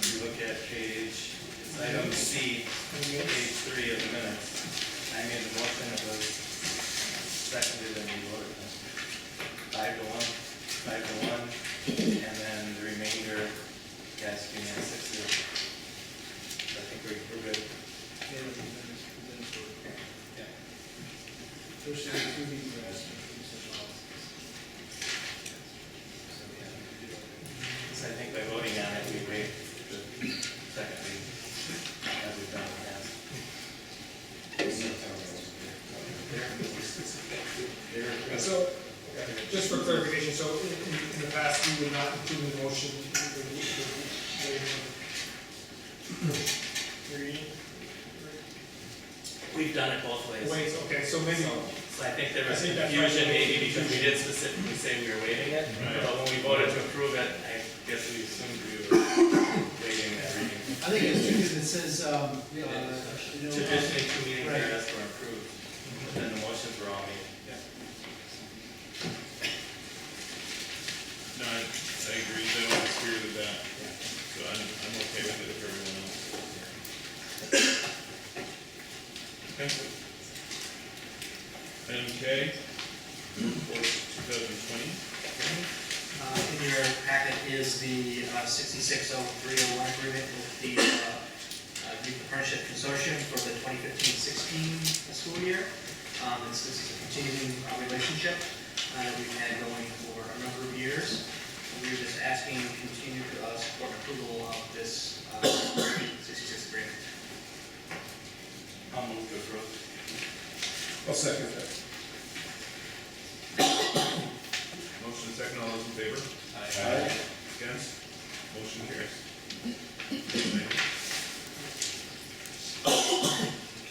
If you look at page, it's item C, page 3 of the minutes. I made the motion, it was seconded and we voted on it. 5 to 1, and then the remainder, yes, unanimous 6-0. I think we're good. Yeah. there's two readings. So we have we've done it both ways. Wait, okay, so maybe, So I think there was I think that's confusion right. maybe because we did specifically say we were waiving it, but when we voted to approve it, I guess we assumed we were waiving that reading. I think it's true because it says, you know. Traditionally, 2 meetings Right. are asked for approved, but then the motions were all made. No, I agree, that was the spirit of that, so I'm okay with it if everyone else. Okay. Item K, report 2020. In your packet is the 660301 agreement with the Youth Apprenticeship Consortium for the 2015-16 school year. This is a continuing relationship that we've had going for a number of years. We're just asking you to continue to support approval of this 66 agreement. I'll move to approve. I'll second that. Motion second, all those in favor? Aye. Against? Motion carries.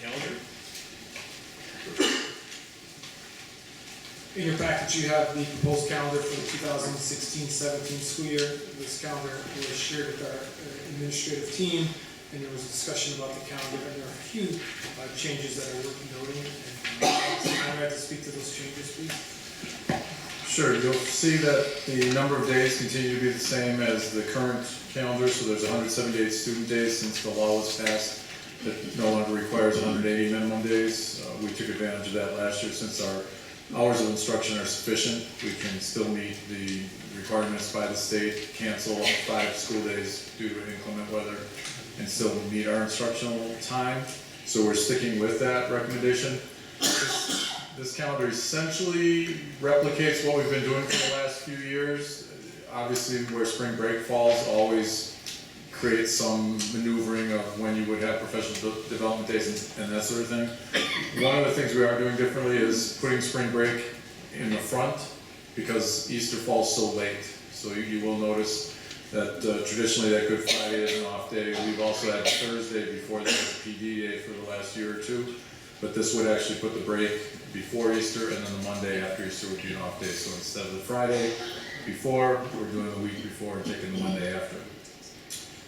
Calendar? in your package, you have the proposed calendar for the 2016-17 school year. This calendar was shared with our administrative team, and there was a discussion about the calendar, and there are a few changes that are worth noting. And I'd like to speak to those changes, please. Sure, you'll see that the number of days continue to be the same as the current calendar, so there's 178 student days since the law was passed that no longer requires 180 minimum days. We took advantage of that last year since our hours of instruction are sufficient. We can still meet the requirements by the state, cancel 5 school days due to inclement weather, and still meet our instructional time. So we're sticking with that recommendation. This calendar essentially replicates what we've been doing for the last few years. Obviously, where spring break falls always creates some maneuvering of when you would have professional development days and that sort of thing. One of the things we are doing differently is putting spring break in the front because Easter falls so late. So you will notice that traditionally that Good Friday is an off day. We've also had Thursday before that was PD day for the last year or two. But this would actually put the break before Easter, and then the Monday after Easter would be an off day. So instead of the Friday before, we're doing the week before and taking the Monday after.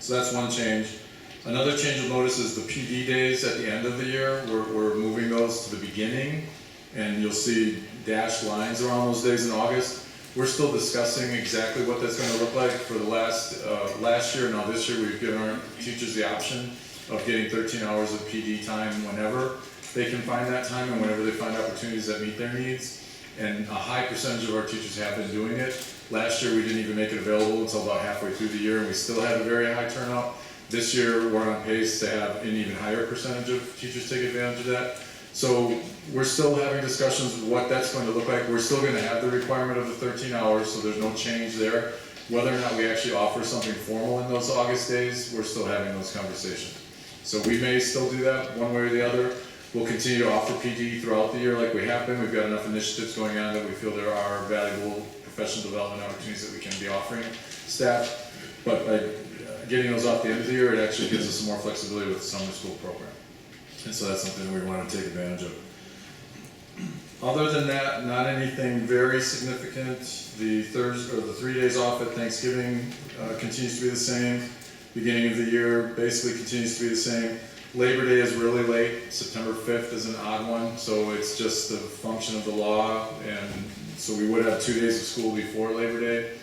So that's one change. Another change you'll notice is the PD days at the end of the year. We're moving those to the beginning, and you'll see dashed lines around those days in August. We're still discussing exactly what that's going to look like for the last year. Now this year we've given our teachers the option of getting 13 hours of PD time whenever they can find that time and whenever they find opportunities that meet their needs. And a high percentage of our teachers have been doing it. Last year we didn't even make it available until about halfway through the year, and we still had a very high turnout. This year we're on pace to have an even higher percentage of teachers take advantage of that. So we're still having discussions of what that's going to look like. We're still going to have the requirement of the 13 hours, so there's no change there. Whether or not we actually offer something formal in those August days, we're still having those conversations. So we may still do that one way or the other. We'll continue to offer PD throughout the year like we have been. We've got enough initiatives going on that we feel there are valuable professional development opportunities that we can be offering staff. But by getting those off the end of the year, it actually gives us some more flexibility with the summer school program. And so that's something we want to take advantage of. Other than that, not anything very significant. The 3 days off at Thanksgiving continues to be the same. Beginning of the year basically continues to be the same. Labor Day is really late. September 5th is an odd one, so it's just a function of the law, and so we would have 2 days of school before Labor Day.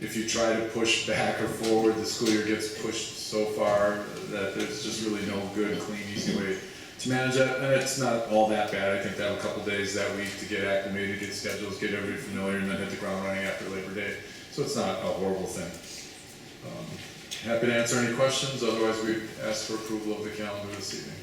If you try to push back or forward, the school year gets pushed so far that there's just really no good, clean, easy way to manage it, and it's not all that bad. I think to have a couple days that week to get acclimated, get schedules, get everybody familiar, and then hit the ground running after Labor Day. So it's not a horrible thing. Happy to answer any questions, otherwise we'd ask for approval of the calendar this evening.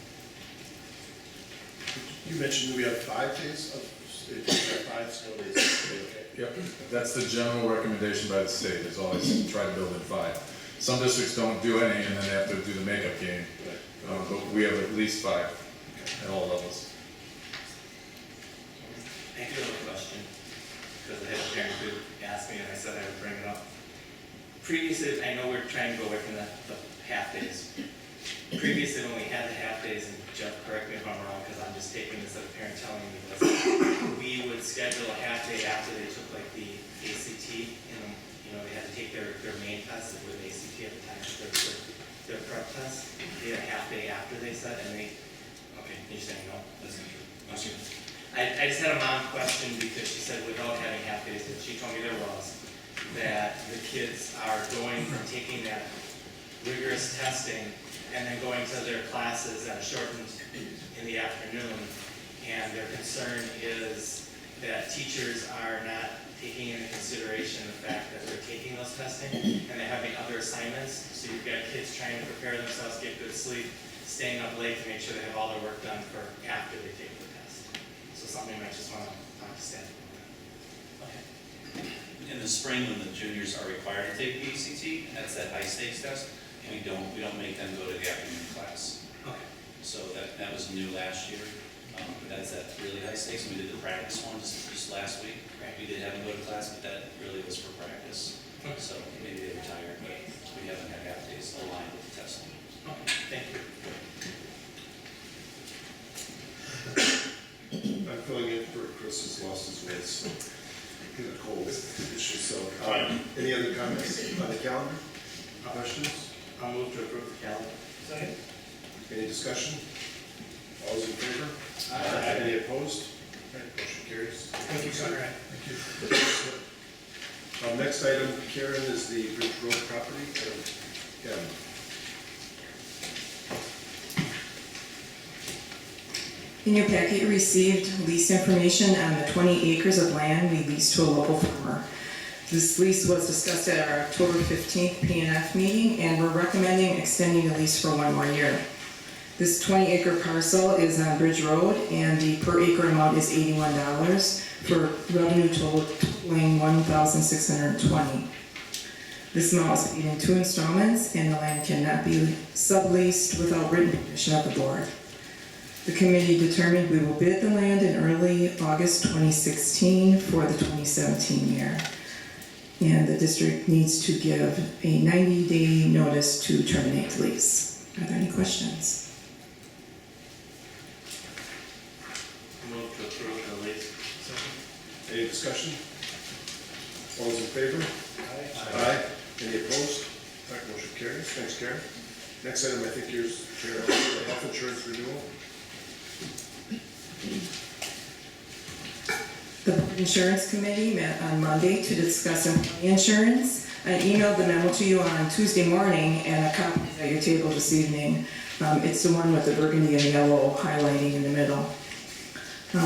You mentioned we have 5 days of, 5 snow days. Okay. Yep, that's the general recommendation by the state, is always try to build in 5. Some districts don't do any and then they have to do the makeup game, but we have at least 5 at all levels. I do have a question, because I had a parent who asked me and I said I would bring it up. Previously, I know we're trying to go away from the half days. previously when we had the half days, and Jeff, correct me if I'm wrong, because I'm just taking this as a parent telling me this, we would schedule a half day after they took like the ACT, and, you know, they had to take their main test with ACT at the time, their prep test. They had a half day after they said, and they, okay, you're saying no, that's not true. Okay. I just had a mom question because she said without having half days, and she told me there was, that the kids are going from taking that rigorous testing and then going to their classes that are shortened in the afternoon. And their concern is that teachers are not taking into consideration the fact that they're taking those testing and they're having other assignments. So you've got kids trying to prepare themselves, get good sleep, staying up late to make sure they have all their work done for after they take the test. So something I might just want to talk to staff about. Okay. In the spring, when the juniors are required to take the ACT, that's that high stakes test, and we don't make them go to the afternoon class. Okay. So that was new last year. That's that really high stakes, and we did the practice one just last week. Right. We did have them go to class, but that really was for practice. Okay. So maybe they were tired, but we haven't had half days aligned with the testing. Okay, thank you. I'm filling in for Chris, has lost his voice, so he's a cold issue, so, any other comments on the calendar? Questions? I'll move to approve the calendar. Second? Any discussion? All those in favor? Aye. Any opposed? All right, motion carries. Thank you, Conrad. Next item, Karen, is the Bridge Road property. Karen. In your packet, you received lease information on the 20 acres of land we leased to a local farmer. This lease was discussed at our October 15th P&F meeting, and we're recommending extending the lease for 1 more year. This 20-acre parcel is on Bridge Road, and the per acre amount is $81 for revenue totaling $1,620. This amount is paid in 2 installments, and the land cannot be subleased without written permission of the board. The committee determined we will bid the land in early August 2016 for the 2017 year. And the district needs to give a 90-day notice to terminate the lease. Are there any questions? Move to approve the lease. Any discussion? All those in favor? Aye. Any opposed? All right, motion carries. Thanks, Karen. Next item, I think yours, Karen, the health insurance renewal. The Board Insurance Committee met on Monday to discuss employee insurance. I emailed the memo to you on Tuesday morning, and a copy is at your table this evening. It's the one with the burgundy and yellow highlighting in the middle.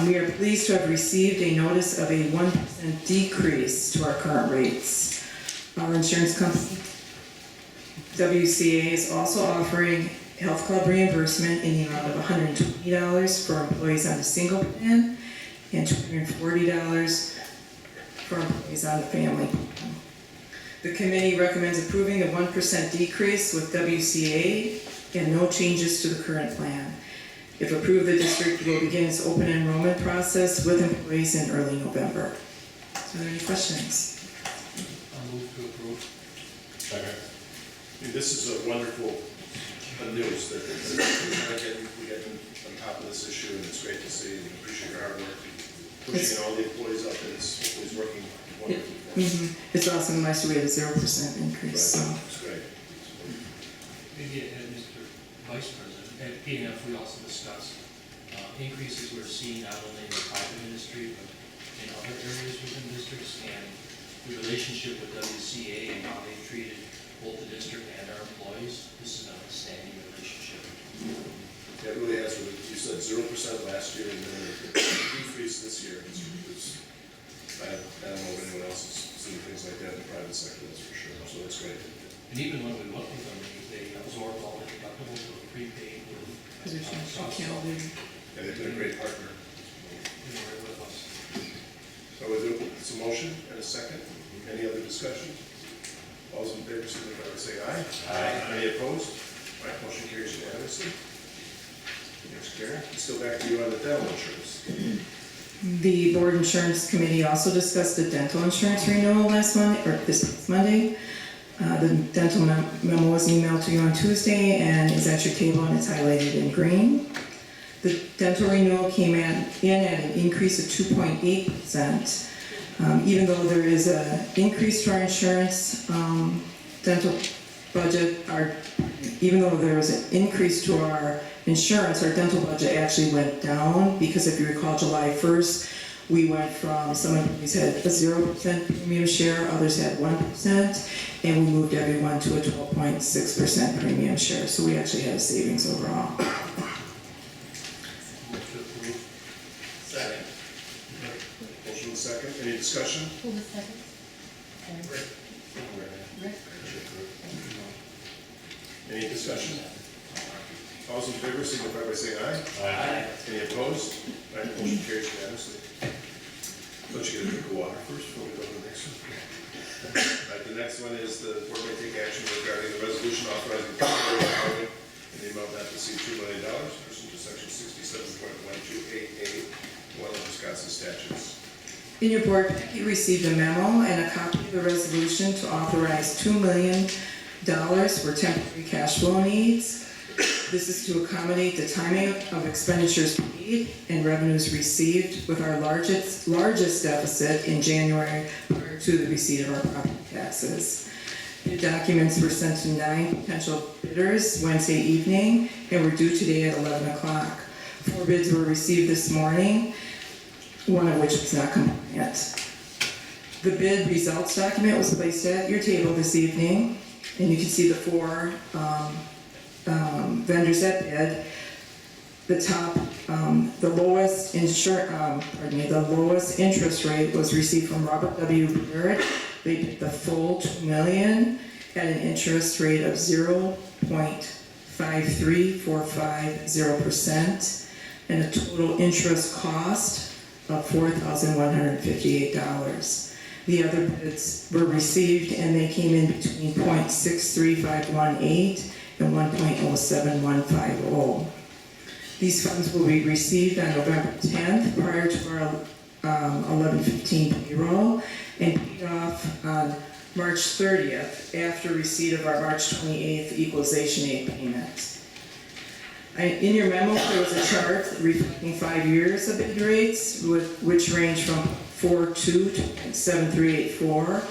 We are pleased to have received a notice of a 1% decrease to our current rates. Our insurance company, WCA, is also offering health club reimbursement in the amount of $120 for employees on the single plan and $240 for employees on the family plan. The committee recommends approving a 1% decrease with WCA and no changes to the current plan. If approved, the district will begin its open enrollment process with employees in early November. Are there any questions? I'll move to approve. Second. This is a wonderful news that we get on top of this issue, and it's great to see, and appreciate your hard work, pushing all the employees up, and it's working wonderfully for us. It's awesome. Last year we had a 0% increase, so. It's great. Maybe, Mr. Vice President, at P&F, we also discussed increases we're seeing not only in the private industry, but in other areas within districts, and the relationship with WCA and how they've treated both the district and our employees. This is an outstanding relationship. Yeah, it really has. You said 0% last year, and then a decrease this year. I don't know if anyone else has seen things like that in the private sector, that's for sure. So that's great. And even when we went with them, they absorbed all the deductibles with prepaid with Positions, stuff. Yeah, they've been a great partner. They were with us. So we do, it's a motion and a second. Any other discussion? All those in favor, signify by saying aye. Aye. Any opposed? All right, motion carries unanimously. Thanks, Karen. Let's go back to you on the dental insurance. The Board Insurance Committee also discussed the dental insurance renewal last Monday, or this past Monday. The dental memo was emailed to you on Tuesday and is at your table and it's highlighted in green. The dental renewal came in at an increase of 2.8%. Even though there is an increase to our insurance dental budget, even though there was an increase to our insurance, our dental budget actually went down because if you recall, July 1st, we went from, some employees had a 0% premium share, others had 1%, and we moved everyone to a 12.6% premium share. So we actually had a savings overall. Second. Motion and second, any discussion? Who was second? Rick. Any discussion? All those in favor signify by saying aye. Aye. Any opposed? Aye, motion carries unanimously. Don't you get a drink of water first before we go to the next one? Right, the next one is the board may take action regarding the resolution authorizing temporary hiring in the amount not to exceed $2 million, pursuant to section 67.128A, one of Wisconsin statutes. In your board packet, you received a memo and a copy of the resolution to authorize $2 million for temporary cash flow needs. This is to accommodate the timing of expenditures paid and revenues received with our largest deficit in January prior to the receipt of our property taxes. The documents were sent to 9 potential bidders Wednesday evening and were due today at 11 o'clock. 4 bids were received this morning, one of which was not compliant. The bid results document was placed at your table this evening, and you can see the 4 vendors that bid. The top, the lowest interest rate was received from Robert W. Barrett. They bid the full $2 million at an interest rate of 0.53450% and a total interest cost of $4,158. The other bids were received and they came in between 0.63518 and 1.07150. These funds will be received on November 10th prior to our 11/15 payroll and paid off on March 30th after receipt of our March 28th equalization aid payment. In your memo, there was a chart reflecting 5 years of bid rates, which range from 4.2 to 0.7384.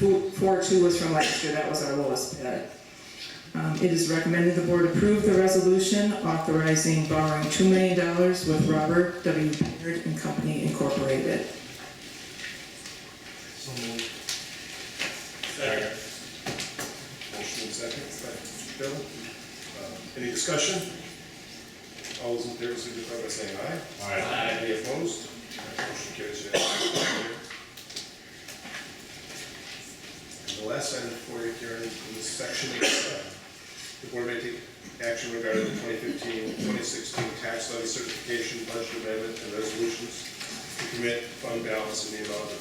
4.2 was from last year, that was our lowest bid. It is recommended the board approve the resolution authorizing borrowing $2 million with Robert W. Barrett and Company Incorporated. So moved. Second. Motion and second. Bill? Any discussion? All those in favor signify by saying aye. Aye. Any opposed? Motion carries unanimously. And the last item for you, Karen, in this section is the board may take action regarding the 2015-2016 tax levy certification, budget amendment, and resolutions to commit fund balance in the amount of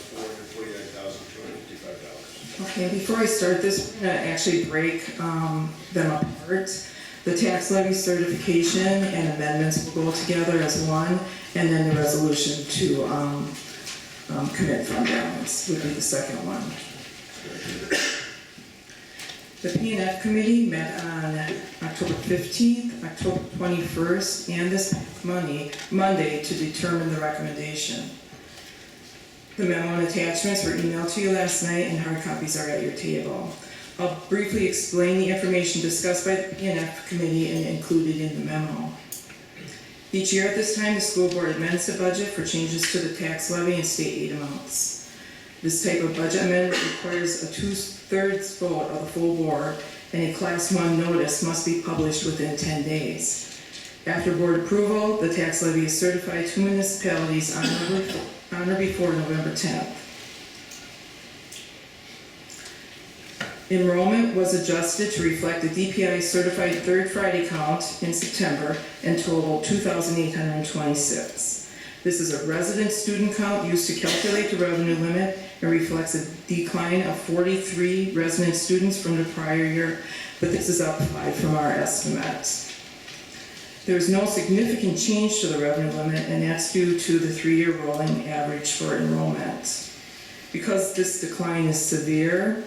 $449,255. Okay, before I start this, we're going to actually break them apart. The tax levy certification and amendments will go together as one, and then the resolution to commit fund balance would be the second one. The P&F committee met on October 15th, October 21st, and this Monday to determine the recommendation. The memo and attachments were emailed to you last night and hard copies are at your table. I'll briefly explain the information discussed by the P&F committee and included in the memo. Each year at this time, the school board amends the budget for changes to the tax levy and state aid amounts. This type of budget amendment requires a 2/3 vote of the full board, and a Class 1 notice must be published within 10 days. After board approval, the tax levy is certified to municipalities on or before November 10th. Enrollment was adjusted to reflect the DPI certified third Friday count in September and totaled 2,826. This is a resident student count used to calculate the revenue limit and reflects a decline of 43 resident students from the prior year, but this is up 5 from our estimates. There is no significant change to the revenue limit, and that's due to the 3-year rolling average for enrollment. Because this decline is severe,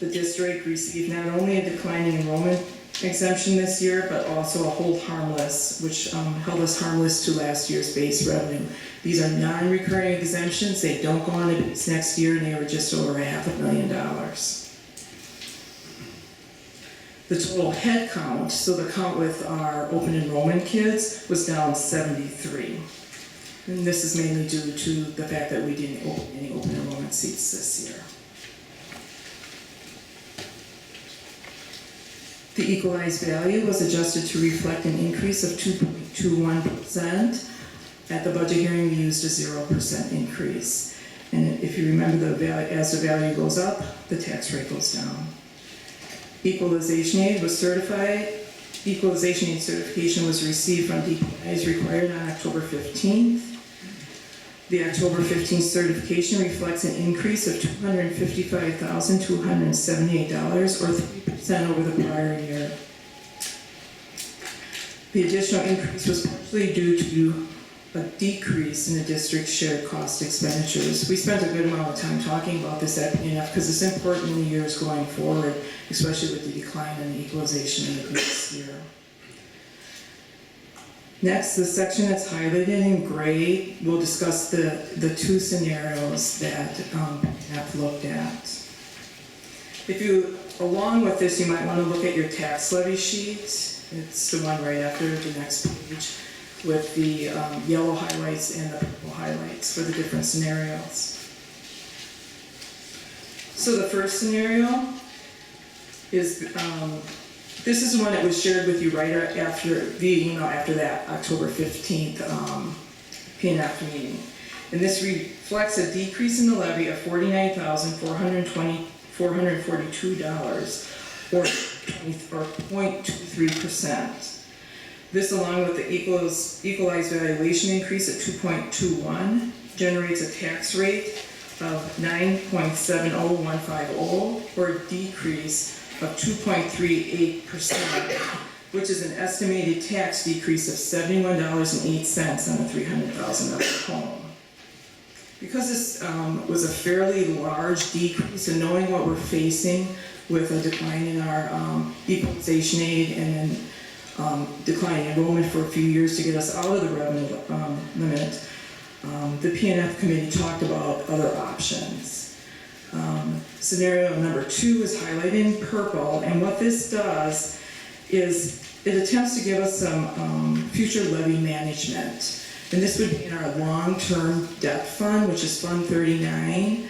The district received not only a declining enrollment exemption this year, but also a hold harmless, which held us harmless to last year's base revenue. These are non-recurring exemptions, they don't go on to base next year, and they were just over $500,000. The total head count, so the count with our open enrollment kids, was down 73. And this is mainly due to the fact that we didn't open any open enrollment seats this year. The equalized value was adjusted to reflect an increase of 2.21%. At the budget hearing, we used a 0% increase. And if you remember, as the value goes up, the tax rate goes down. Equalization aid was certified. Equalization aid certification was received from DPI as required on October 15th. The October 15th certification reflects an increase of $255,278, or 3% over the prior year. The additional increase was partially due to a decrease in the district's shared cost expenditures. We spent a good amount of time talking about this at PNF because it's important in the years going forward, especially with the decline in the equalization rate this year. Next, the section that's highlighted in gray, we'll discuss the two scenarios that PNF looked at. If you, along with this, you might want to look at your tax levy sheet. It's the one right after the next page, with the yellow highlights and the purple highlights for the different scenarios. So the first scenario is, this is the one that was shared with you right after, via email after that October 15th PNF meeting. And this reflects a decrease in the levy of $49,442, or 0.23%. This, along with the equalized valuation increase at 2.21, generates a tax rate of 9.70150, or a decrease of 2.38%, which is an estimated tax decrease of $71.08 on a $300,000 home. Because this was a fairly large decrease, and knowing what we're facing with a decline in our equalization aid and then declining enrollment for a few years to get us out of the revenue limit, the PNF committee talked about other options. Scenario number 2 is highlighted in purple, and what this does is it attempts to give us some future levy management. And this would be in our long-term debt fund, which is Fund 39.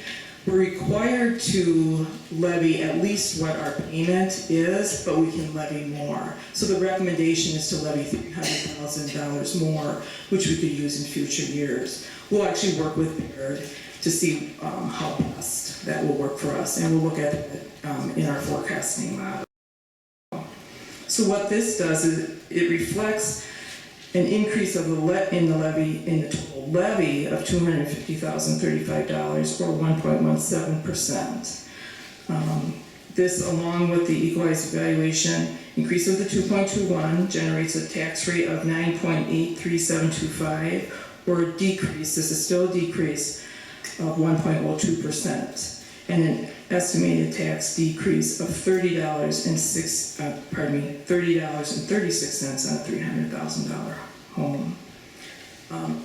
We're required to levy at least what our payment is, but we can levy more. So the recommendation is to levy $300,000 more, which we could use in future years. We'll actually work with Baird to see how best that will work for us, and we'll look at it in our forecasting model. So what this does is it reflects an increase of in the total levy of $250,035, or 1.17%. This, along with the equalized valuation increase of the 2.21, generates a tax rate of 9.83725, or a decrease, this is still a decrease, of 1.02%, and an estimated tax decrease of $30.36 on a $300,000 home.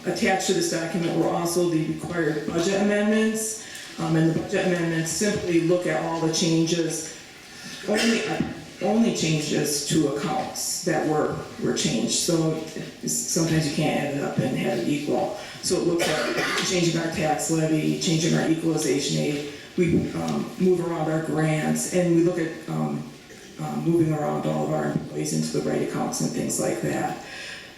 Attached to this document were also the required budget amendments, and the budget amendments simply look at all the changes, only changes to accounts that were changed. So sometimes you can't add it up and have it equal. So it looks at changing our tax levy, changing our equalization aid. We move around our grants, and we look at moving around all of our employees into the right accounts and things like that.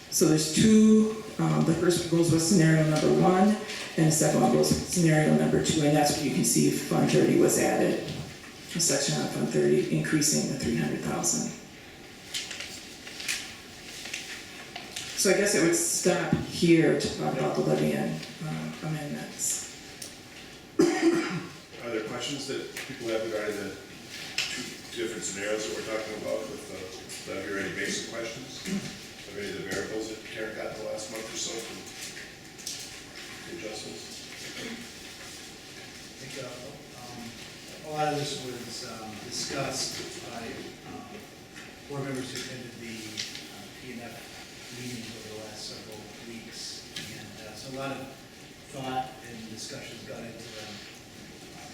So there's two, the first one goes with scenario number 1, and the second one goes with scenario number 2, and that's where you can see Fund 30 was added. A section on Fund 30 increasing the $300,000. So I guess I would stop here to talk about the levy and amendments. Are there questions that people have regarding the two different scenarios that we're talking about with the levy, or any basic questions? Are any of the variables that Karen got in the last month or so from the adjustments? I think a lot of this was board members who attended the P&F meetings over the last several weeks. And so a lot of thought and discussions got into them,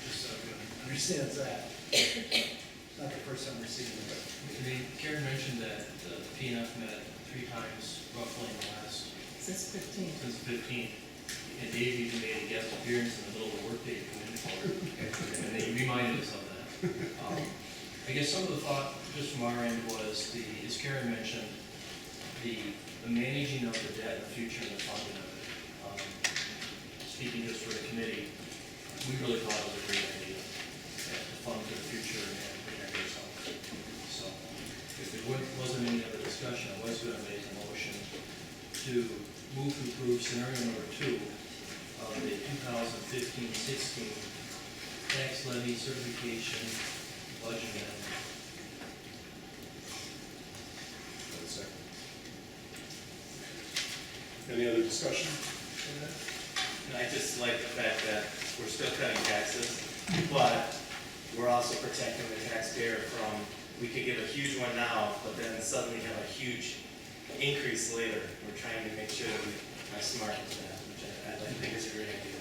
just so everyone understands that. It's not the first time we're seeing it, but Karen mentioned that the PNF met 3 times roughly in the last, Since 15. since 15. And Dave even made a guest appearance in the middle of the workday to come in for it. And they reminded us of that. I guess some of the thought, just from our end, was as Karen mentioned, the managing of the debt in the future and the funding of it. Speaking just for the committee, we really thought it was a great idea to fund for the future and protect ourselves. So if there wasn't any other discussion, I was going to make a motion to move to approve scenario number 2 of the 2015-16 tax levy certification budget amendment. Any other discussion? And I just like the fact that we're still cutting taxes, but we're also protecting the taxpayer from, we could give a huge one now, but then suddenly have a huge increase later. We're trying to make sure that we are smart with that, which I think is a great idea.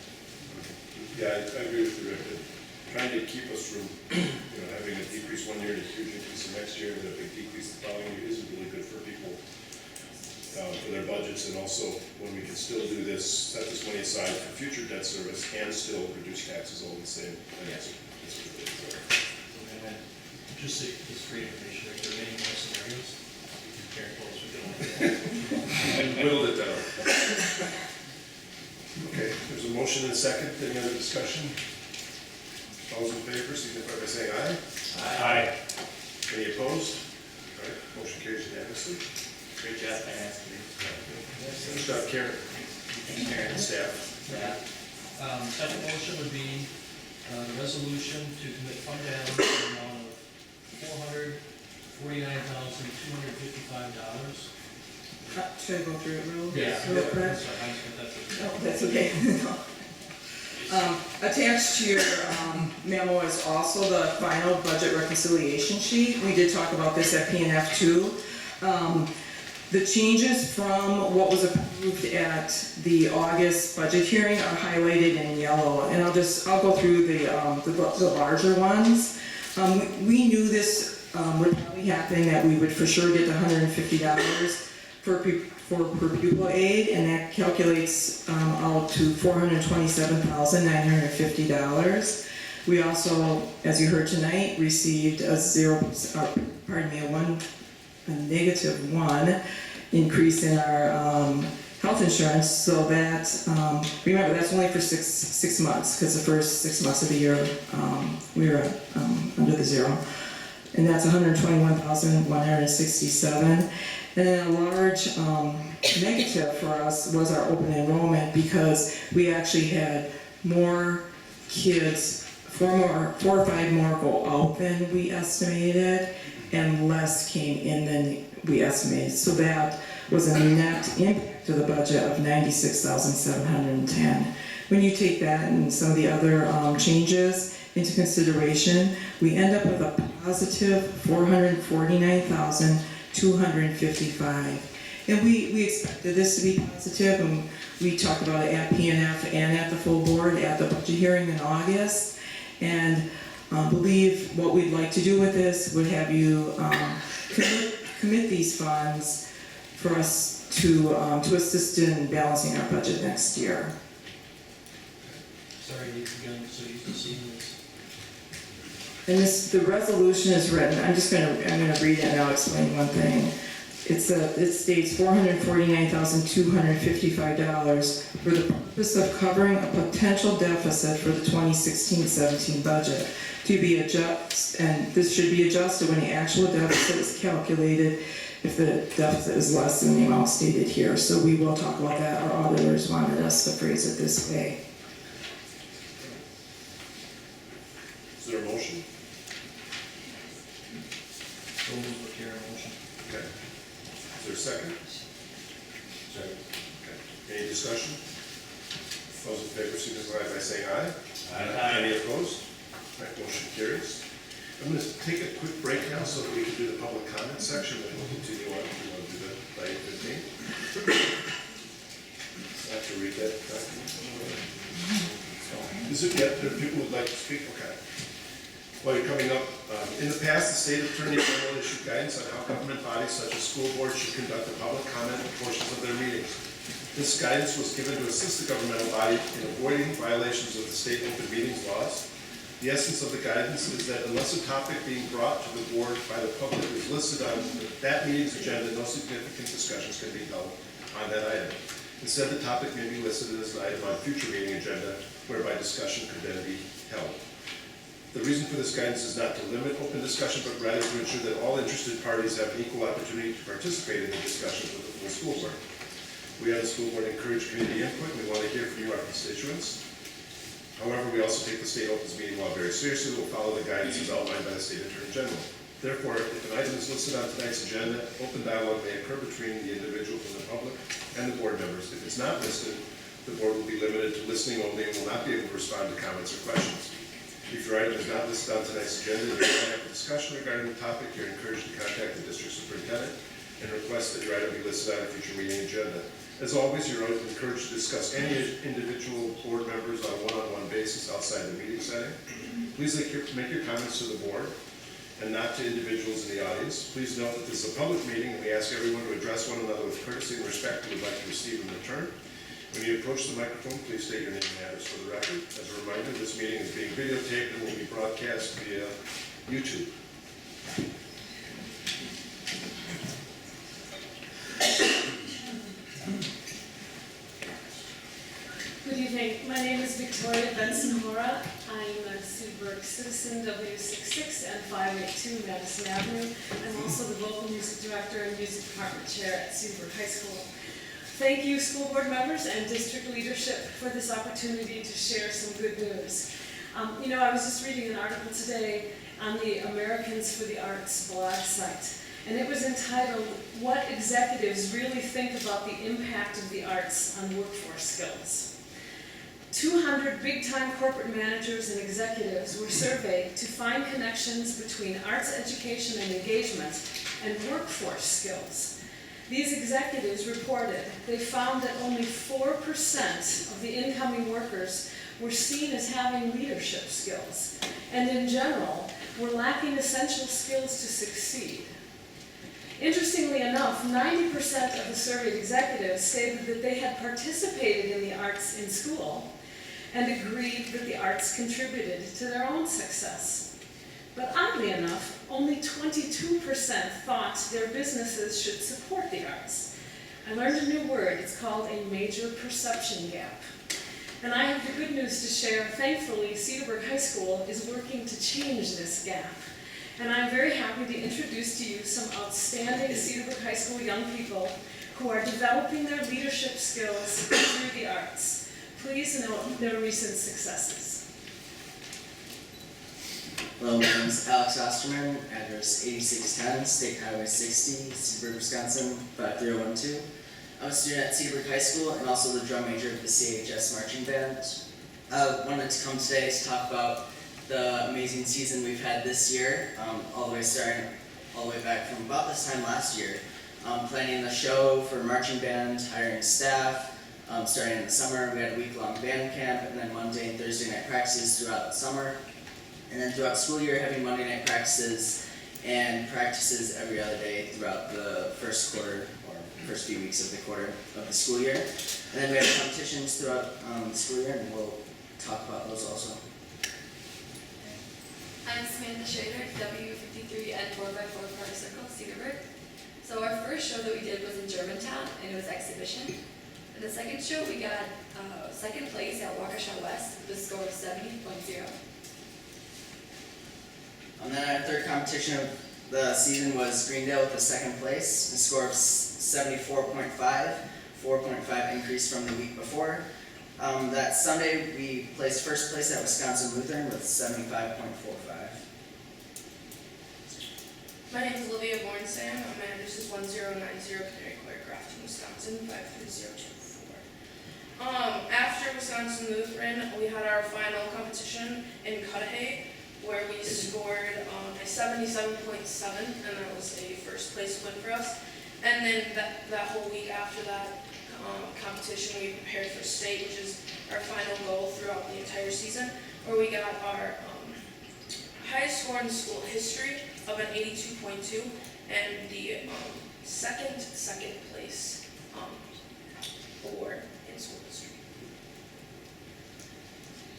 Yeah, I agree with you, Rick. Trying to keep us from, having a decrease one year and a huge increase the next year, and a big decrease the following year isn't really good for people, for their budgets, and also when we can still do this, set this money aside for future debt service and still reduce taxes all in the same. That's what it is. Just for your information, are there many more scenarios? Karen told us we're doing And whittled it down. Okay, there's a motion and a second. Any other discussion? All those in favor, signify by saying aye. Aye. Any opposed? All right, motion carries unanimously. Great job, Finance Committee. Good job, Karen. Karen and staff. Second motion would be the resolution to commit fund balance in the amount of $449,255. Should I go through it real quick? That's right. No, that's okay. Attached to your memo is also the final budget reconciliation sheet. We did talk about this at PNF too. The changes from what was approved at the August budget hearing are highlighted in yellow, and I'll go through the larger ones. We knew this would probably happen, that we would for sure get the $150 for per pupil aid, and that calculates out to $427,950. We also, as you heard tonight, received a -1 increase in our health insurance. So that, remember, that's only for six months, because the first 6 months of the year we were under the zero. And that's $121,167. And then a large negative for us was our open enrollment, because we actually had more kids, 4 or 5 more go out than we estimated, and less came in than we estimated. So that was a net impact to the budget of $96,710. When you take that and some of the other changes into consideration, we end up with a positive $449,255. And we expected this to be positive, and we talked about it at PNF and at the full board at the budget hearing in August. And believe what we'd like to do with this would have you commit these funds for us to assist in balancing our budget next year. Sorry, again, so used to seeing this. And the resolution is written, I'm gonna read it and I'll explain one thing. It states $449,255 for the purpose of covering a potential deficit for the 2016-17 budget to be adjusted, and this should be adjusted when the actual deficit is calculated if the deficit is less than the amount stated here. So we will talk about that. Our auditors wanted us to phrase it this way. Is there a motion? So move with your motion. Okay. Is there a second? Second. Okay. Any discussion? Those in favor signify by saying aye. Aye. Any opposed? Right, motion carries. I'm gonna take a quick break now so that we can do the public comment section, and we'll continue on if we want to do that by 8:15. I have to read that document. Is it, yeah, there are people who'd like to speak? Okay. While you're coming up, in the past, the state attorney general issued guidance on how government bodies such as school boards should conduct the public comment portions of their meetings. This guidance was given to assist the governmental body in avoiding violations of the state open meetings laws. The essence of the guidance is that unless a topic being brought to the board by the public is listed on that meeting's agenda, no significant discussions can be held on that item. Instead, the topic may be listed as an item on a future meeting agenda, whereby discussion could then be held. The reason for this guidance is not to limit open discussion, but rather to ensure that all interested parties have an equal opportunity to participate in the discussions with the full school board. We on the school board encourage community input, and we want to hear from you, our constituents. However, we also take the state opens meeting law very seriously. We'll follow the guidance as outlined by the state attorney general. Therefore, if an item is listed on tonight's agenda, open dialogue may occur between the individual from the public and the board members. If it's not listed, the board will be limited to listening only and will not be able to respond to comments or questions. If your item is not listed on tonight's agenda and you want to have a discussion regarding the topic, you're encouraged to contact the district superintendent and request that your item be listed on a future meeting agenda. As always, you're encouraged to discuss any individual board members on a one-on-one basis outside the meeting setting. Please make your comments to the board and not to individuals in the audience. Please note that this is a public meeting, and we ask everyone to address one another with courtesy and respect we would like to receive in return. When you approach the microphone, please state your name and address for the record. As a reminder, this meeting is being videotaped and will be broadcast via YouTube. Good evening. My name is Victoria Benson-Hora. I'm a Cedarburg citizen, W66 and 582 Madison Avenue. I'm also the vocal music director and music department chair at Cedarburg High School. Thank you, school board members and district leadership, for this opportunity to share some good news. I was just reading an article today on the Americans for the Arts blog site, and it was entitled, "What Executives Really Think About the Impact of the Arts on Workforce Skills." 200 big-time corporate managers and executives were surveyed to find connections between arts education and engagement and workforce skills. These executives reported they found that only 4% of the incoming workers were seen as having leadership skills, and in general, were lacking essential skills to succeed. Interestingly enough, 90% of the surveyed executives stated that they had participated in the arts in school and agreed that the arts contributed to their own success. But oddly enough, only 22% thought their businesses should support the arts. I learned a new word. It's called a major perception gap. And I have the good news to share. Thankfully, Cedarburg High School is working to change this gap. And I'm very happy to introduce to you some outstanding Cedarburg High School young people who are developing their leadership skills through the arts. Please note their recent successes. Hello, my name is Alex Osterman, address 8610, State Highway 60, Cedarburg, Wisconsin, 53012. I'm a student at Cedarburg High School and also the drum major of the CHS marching band. I wanted to come today to talk about the amazing season we've had this year, all the way back from about this time last year. Planning the show for marching band, hiring staff. Starting in the summer, we had a week-long band camp, and then Monday and Thursday night practices throughout the summer. And then throughout the school year, having Monday night practices and practices every other day throughout the first quarter, or first few weeks of the quarter of the school year. And then we have competitions throughout the school year, and we'll talk about those also. I'm Samantha Schrader, W53 and 4x4 Park Circle, Cedarburg. So our first show that we did was in Germantown, and it was exhibition. And the second show, we got second place at Waukesha West with a score of 70.0. And then our third competition of the season was Greendale with the second place, a score of 74.5, 4.5 increase from the week before. That Sunday, we placed first place at Wisconsin Lutheran with 75.45. My name is Olivia Bornstein. My address is 1090 Canary Court, Grafton, Wisconsin, 53024. After Wisconsin Lutheran, we had our final competition in Cudahy. where we scored a 77.7, and that was a first place win for us. And then that whole week after that competition, we prepared for state, which is our final goal throughout the entire season, where we got our highest score in school history of an 82.2, and the second place award in school history.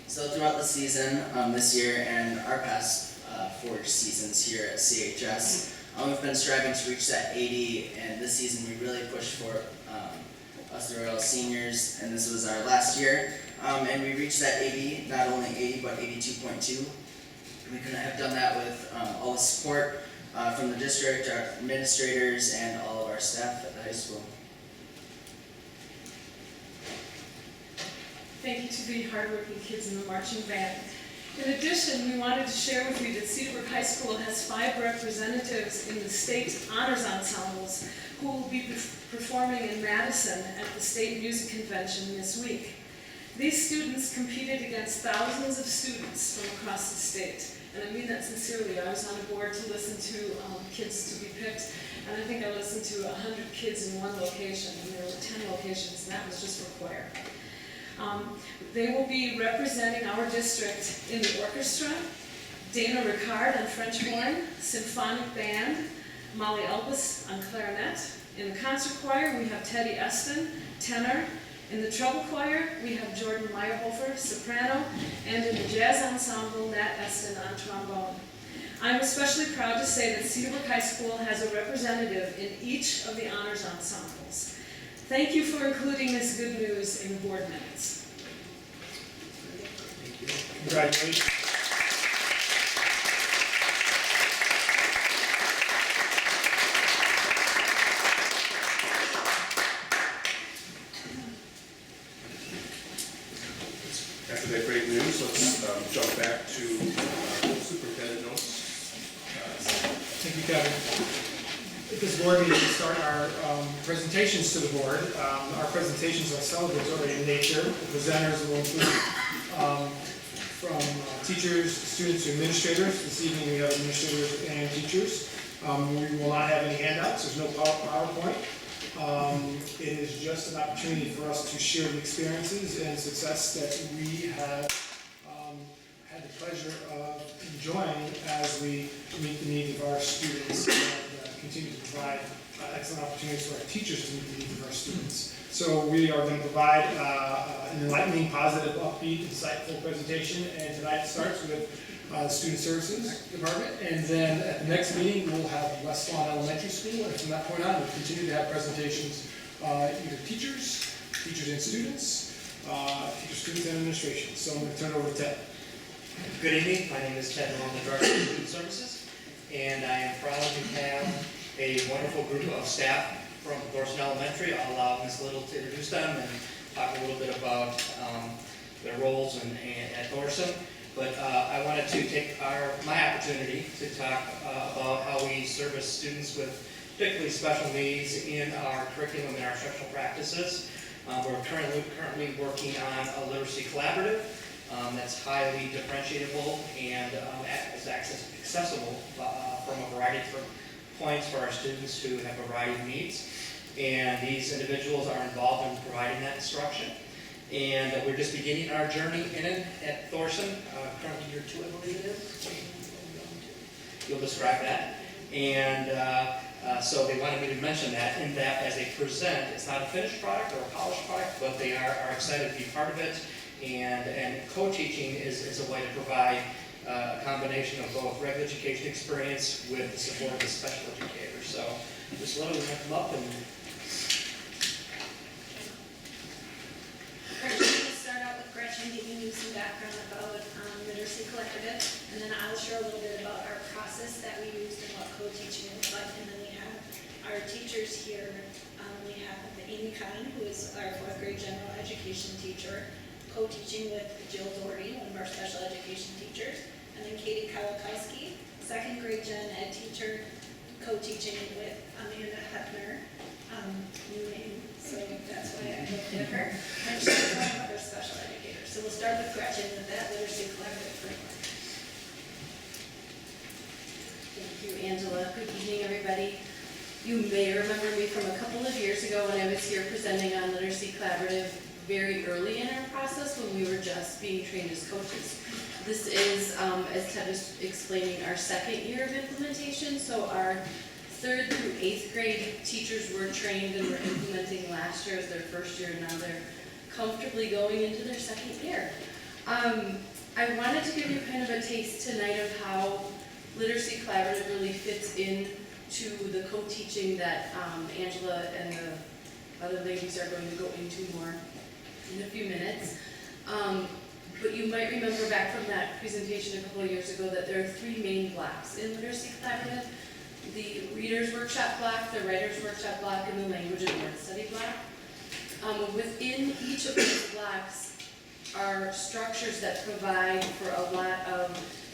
So throughout the season, this year and our past 4 seasons here at CHS, we've been striving to reach that 80, and this season we really pushed for us, the Royal Seniors, and this was our last year. And we reached that 80, not only 80, but 82.2. We couldn't have done that with all the support from the district, our administrators, and all of our staff at the high school. Thank you to the hardworking kids in the marching band. In addition, we wanted to share with you that Cedarburg High School has 5 representatives in the state honors ensembles who will be performing in Madison at the state music convention this week. These students competed against thousands of students from across the state. And I mean that sincerely. I was on a board to listen to kids to be picked, and I think I listened to 100 kids in one location, and there were 10 locations, and that was just for choir. They will be representing our district in the orchestra, Dana Ricard on French horn, symphonic band, Molly Elbis on clarinet. In the concert choir, we have Teddy Eston, tenor. In the treble choir, we have Jordan Meyerhofer, soprano, and in the jazz ensemble, Nat Eston on trombone. I'm especially proud to say that Cedarburg High School has a representative in each of the honors ensembles. Thank you for including this good news in the board minutes. Congratulations. After that great news, let's jump back to superintendent notes. Thank you, Kevin. At this board meeting, we start our presentations to the board. Our presentations are celebratory in nature. The presenters will include from teachers, students, to administrators. This evening we have administrators and teachers. We will not have any handouts. There's no PowerPoint. It is just an opportunity for us to share the experiences and success that we have had the pleasure of enjoying as we meet the needs of our students and continue to provide excellent opportunities for our teachers to meet the needs of our students. So we are going to provide an enlightening, positive, upbeat, insightful presentation, and tonight starts with the Student Services Department, and then at the next meeting we'll have West Lawn Elementary School, and from that point on we'll continue to have presentations, either teachers and students, teachers, students, and administration. So I'm going to turn it over to Ted. Good evening, my name is Ted Long, the Director of Student Services, and I am proud to have a wonderful group of staff from Thorson Elementary. I'll allow Ms. Little to introduce them and talk a little bit about their roles at Thorson. But I wanted to take my opportunity to talk about how we service students with particularly special needs in our curriculum and our instructional practices. We're currently working on a literacy collaborative that's highly differentiable and is accessible from a variety of different points for our students who have a variety of needs. And these individuals are involved in providing that instruction. And we're just beginning our journey in it at Thorson, currently year 2, I believe it is. You'll describe that. And so they wanted me to mention that, in that as they present, it's not a finished product or a polished product, but they are excited to be part of it. And co-teaching is a way to provide a combination of both regular education experience with the support of the special educators. So just let them come up and We're going to start out with Gretchen giving you some background about Literacy Collaborative, and then I'll share a little bit about our process that we used and what co-teaching looks like. And then we have our teachers here. We have Amy Kahn, who is our 4th grade general education teacher, co-teaching with Jill Doherty, one of our special education teachers, and then Katie Kawakowski, 2nd grade gen ed teacher, co-teaching with Amanda Hepner, new name. So that's why I looked at her. And she's one of our special educators. So we'll start with Gretchen with that Literacy Collaborative framework. Angela. Good evening, everybody. You may remember me from a couple of years ago when I was here presenting on Literacy Collaborative very early in our process when we were just being trained as coaches. This is, as Ted was explaining, our second year of implementation. So our 3rd through 8th grade teachers were trained and were implementing last year as their first year, and now they're comfortably going into their second year. I wanted to give you kind of a taste tonight of how Literacy Collaborative really fits in to the co-teaching that Angela and the other ladies are going to go into more in a few minutes. But you might remember back from that presentation a couple of years ago that there are 3 main blocks in Literacy Collaborative: the Readers Workshop block, the Writers Workshop block, and the Language and Word Study block. Within each of those blocks are structures that provide for a lot of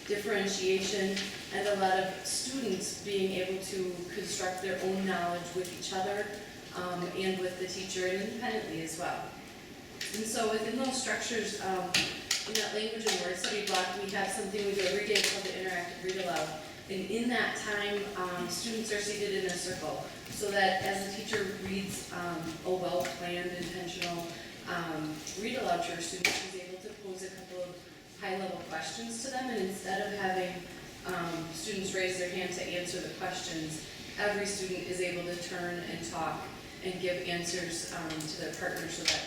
differentiation and a lot of students being able to construct their own knowledge with each other and with the teacher and independently as well. And so within those structures, in that Language and Word Study block, we have something we do every day called the Interactive Read Aloud. And in that time, students are seated in a circle so that as the teacher reads a well-planned, intentional read aloud to her students, she's able to pose a couple of high-level questions to them. And instead of having students raise their hand to answer the questions, every student is able to turn and talk and give answers to their partner so that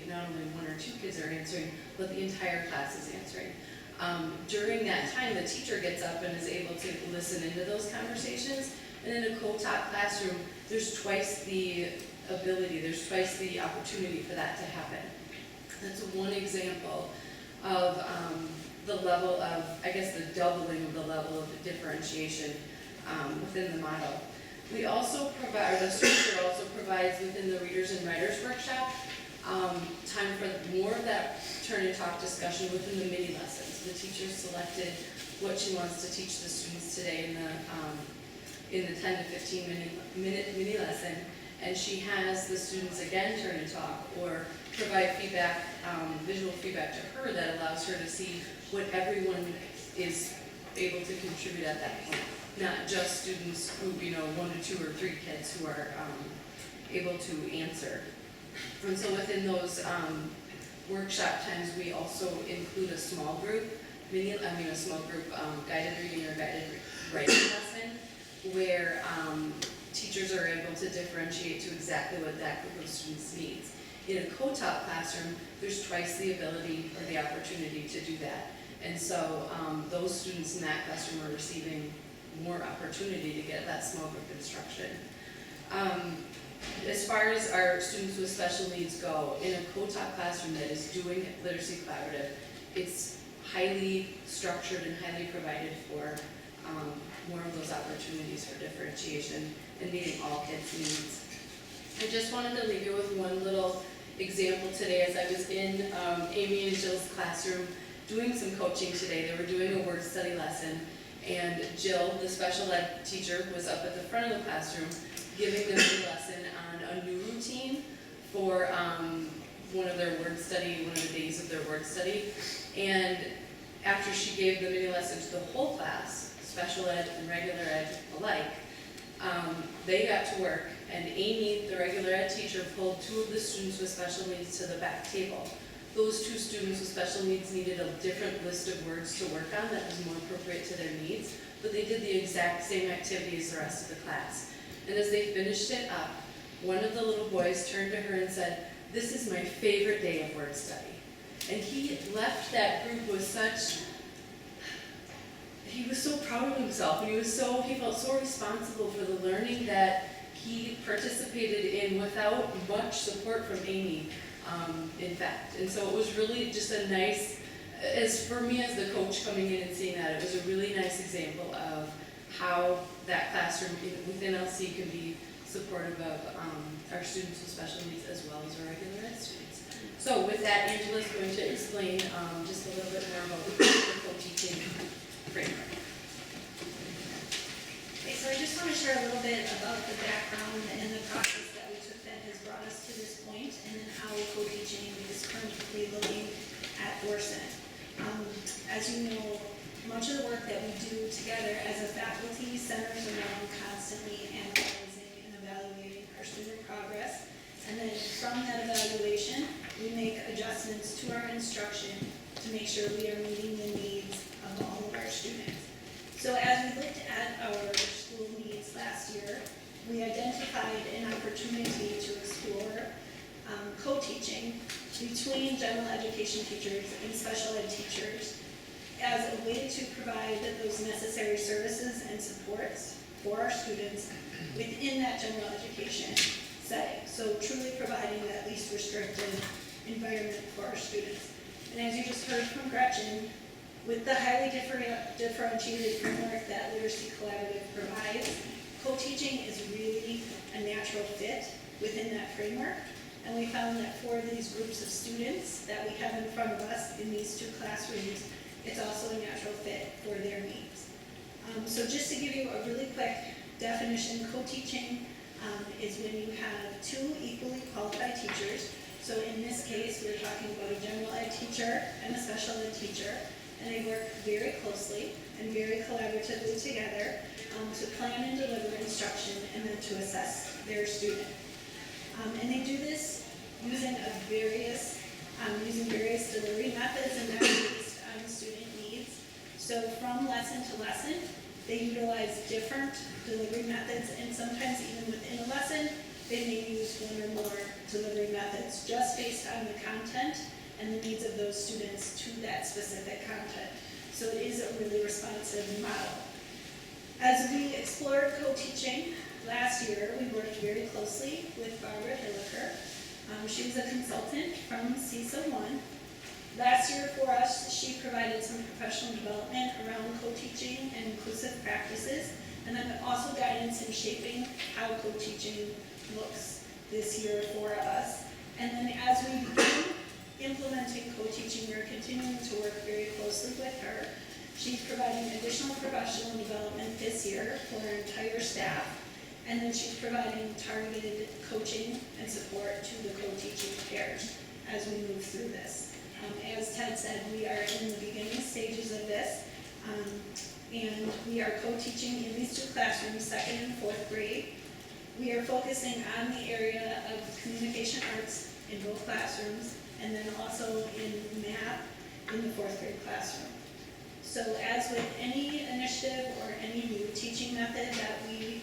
not only 1 or 2 kids are answering, but the entire class is answering. During that time, the teacher gets up and is able to listen into those conversations. And in a co-taught classroom, there's twice the ability, there's twice the opportunity for that to happen. That's one example of the level of, I guess, the doubling of the level of differentiation within the model. We also provide, the structure also provides within the Readers and Writers Workshop time for more of that turn and talk discussion within the mini lessons. The teacher selected what she wants to teach the students today in the 10 to 15 minute mini lesson, and she has the students again turn and talk or provide feedback, visual feedback to her that allows her to see what everyone is able to contribute at that point. Not just students who, 1 to 2 or 3 kids who are able to answer. And so within those workshop times, we also include a small group, guided reading or guided writing lesson, where teachers are able to differentiate to exactly what that group of students needs. In a co-taught classroom, there's twice the ability or the opportunity to do that. And so those students in that classroom are receiving more opportunity to get that small group instruction. As far as our students with special needs go, in a co-taught classroom that is doing Literacy Collaborative, it's highly structured and highly provided for more of those opportunities for differentiation and meeting all kids' needs. I just wanted to leave you with one little example today. As I was in Amy and Jill's classroom doing some coaching today, they were doing a word study lesson, and Jill, the special ed teacher, was up at the front of the classroom giving them a lesson on a new routine for one of the days of their word study. And after she gave the mini lesson to the whole class, special ed and regular ed alike, they got to work, and Amy, the regular ed teacher, pulled 2 of the students with special needs to the back table. Those 2 students with special needs needed a different list of words to work on that was more appropriate to their needs, but they did the exact same activity as the rest of the class. And as they finished it up, one of the little boys turned to her and said, "This is my favorite day of word study." And he left that group with he was so proud of himself, and he felt so responsible for the learning that he participated in without much support from Amy, in fact. And so it was really just a nice, for me as the coach coming in and seeing that, it was a really nice example of how that classroom within LC can be supportive of our students with special needs as well as our regular ed students. So with that, Angela's going to explain just a little bit more about the co-teaching framework. Okay, so I just want to share a little bit about the background and the process that we took that has brought us to this point, and then how co-teaching is currently looking at Dorset. As you know, much of the work that we do together as a faculty centers around constantly analyzing and evaluating our student progress. And then from that evaluation, we make adjustments to our instruction to make sure we are meeting the needs of all of our students. So as we looked at our school needs last year, we identified an opportunity to explore co-teaching between general education teachers and special ed teachers as a way to provide those necessary services and supports for our students within that general education setting. So truly providing that least restrictive environment for our students. And as you just heard from Gretchen, with the highly differentiated framework that Literacy Collaborative provides, co-teaching is really a natural fit within that framework. And we found that for these groups of students that we have in front of us in these two classrooms, it's also a natural fit for their needs. So just to give you a really quick definition, co-teaching is when you have two equally qualified teachers. So in this case, we're talking about a general ed teacher and a special ed teacher, and they work very closely and very collaboratively together to plan and deliver instruction and then to assess their student. And they do this using various delivery methods, and that's based on student needs. So from lesson to lesson, they utilize different delivery methods, and sometimes even within a lesson, they may use one or more delivery methods just based on the content and the needs of those students to that specific content. So it is a really responsive model. As we explored co-teaching last year, we worked very closely with Barbara Hilliker. She was a consultant from CISA 1. Last year for us, she provided some professional development around co-teaching and inclusive practices, and then also guidance in shaping how co-teaching looks this year for us. And then as we begin implementing co-teaching, we're continuing to work very closely with her. She's providing additional professional development this year for our entire staff, and then she's providing targeted coaching and support to the co-teaching pairs as we move through this. As Ted said, we are in the beginning stages of this, and we are co-teaching in these two classrooms, 2nd and 4th grade. We are focusing on the area of communication arts in both classrooms, and then also in math in the 4th grade classroom. So as with any initiative or any new teaching method that we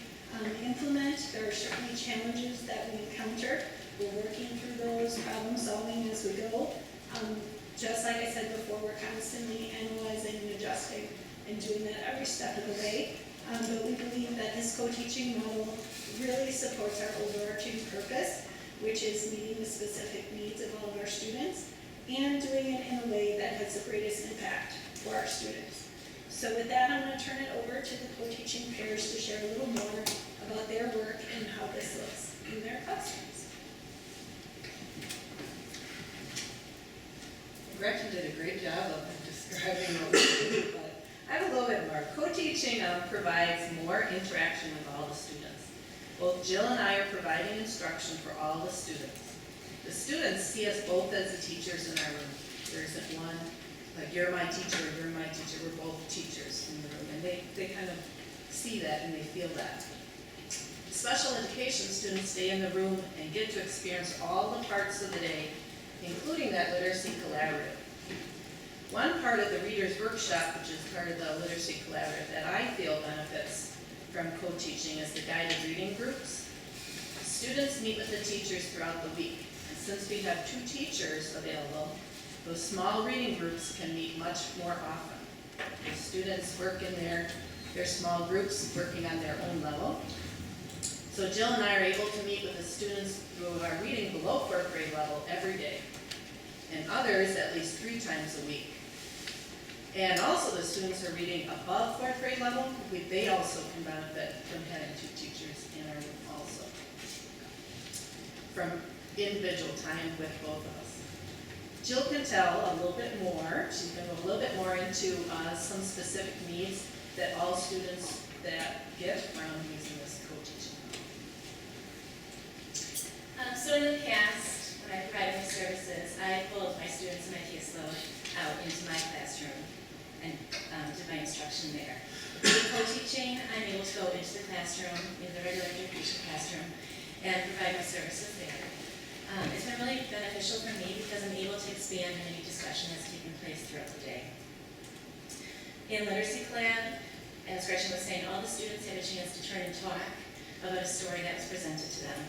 implement, there are certainly challenges that we encounter. We're working through those, problem solving as we go. Just like I said before, we're constantly analyzing and adjusting and doing that every step of the way. But we believe that this co-teaching model really supports our overarching purpose, which is meeting the specific needs of all of our students and doing it in a way that has the greatest impact for our students. So with that, I'm going to turn it over to the co-teaching pairs to share a little more about their work and how this looks in their classrooms. Gretchen did a great job of describing what we do, but I have a little bit more. Co-teaching provides more interaction with all the students. Both Jill and I are providing instruction for all the students. The students see us both as the teachers in our room. There isn't one, like you're my teacher, you're my teacher, we're both teachers in the room. And they kind of see that and they feel that. Special education students stay in the room and get to experience all the parts of the day, including that Literacy Collaborative. One part of the Reader's Workshop, which is part of the Literacy Collaborative, that I feel benefits from co-teaching is the guided reading groups. Students meet with the teachers throughout the week, and since we have 2 teachers available, those small reading groups can meet much more often. The students work in their small groups, working on their own level. So Jill and I are able to meet with the students who are reading below 4th grade level every day, and others at least 3 times a week. And also the students who are reading above 4th grade level, they also can benefit from having 2 teachers in our room also. From individual time with both of us. Jill can tell a little bit more. She can go a little bit more into some specific needs that all students that get from using this co-teaching. So in the past, when I provided my services, I pulled my students and my caseload out into my classroom and did my instruction there. With co-teaching, I'm able to go into the classroom, into the regular education classroom, and provide my services there. It's been really beneficial for me because I'm able to expand on any discussion that's taking place throughout the day. In literacy plan, as Gretchen was saying, all the students have a chance to turn and talk about a story that was presented to them.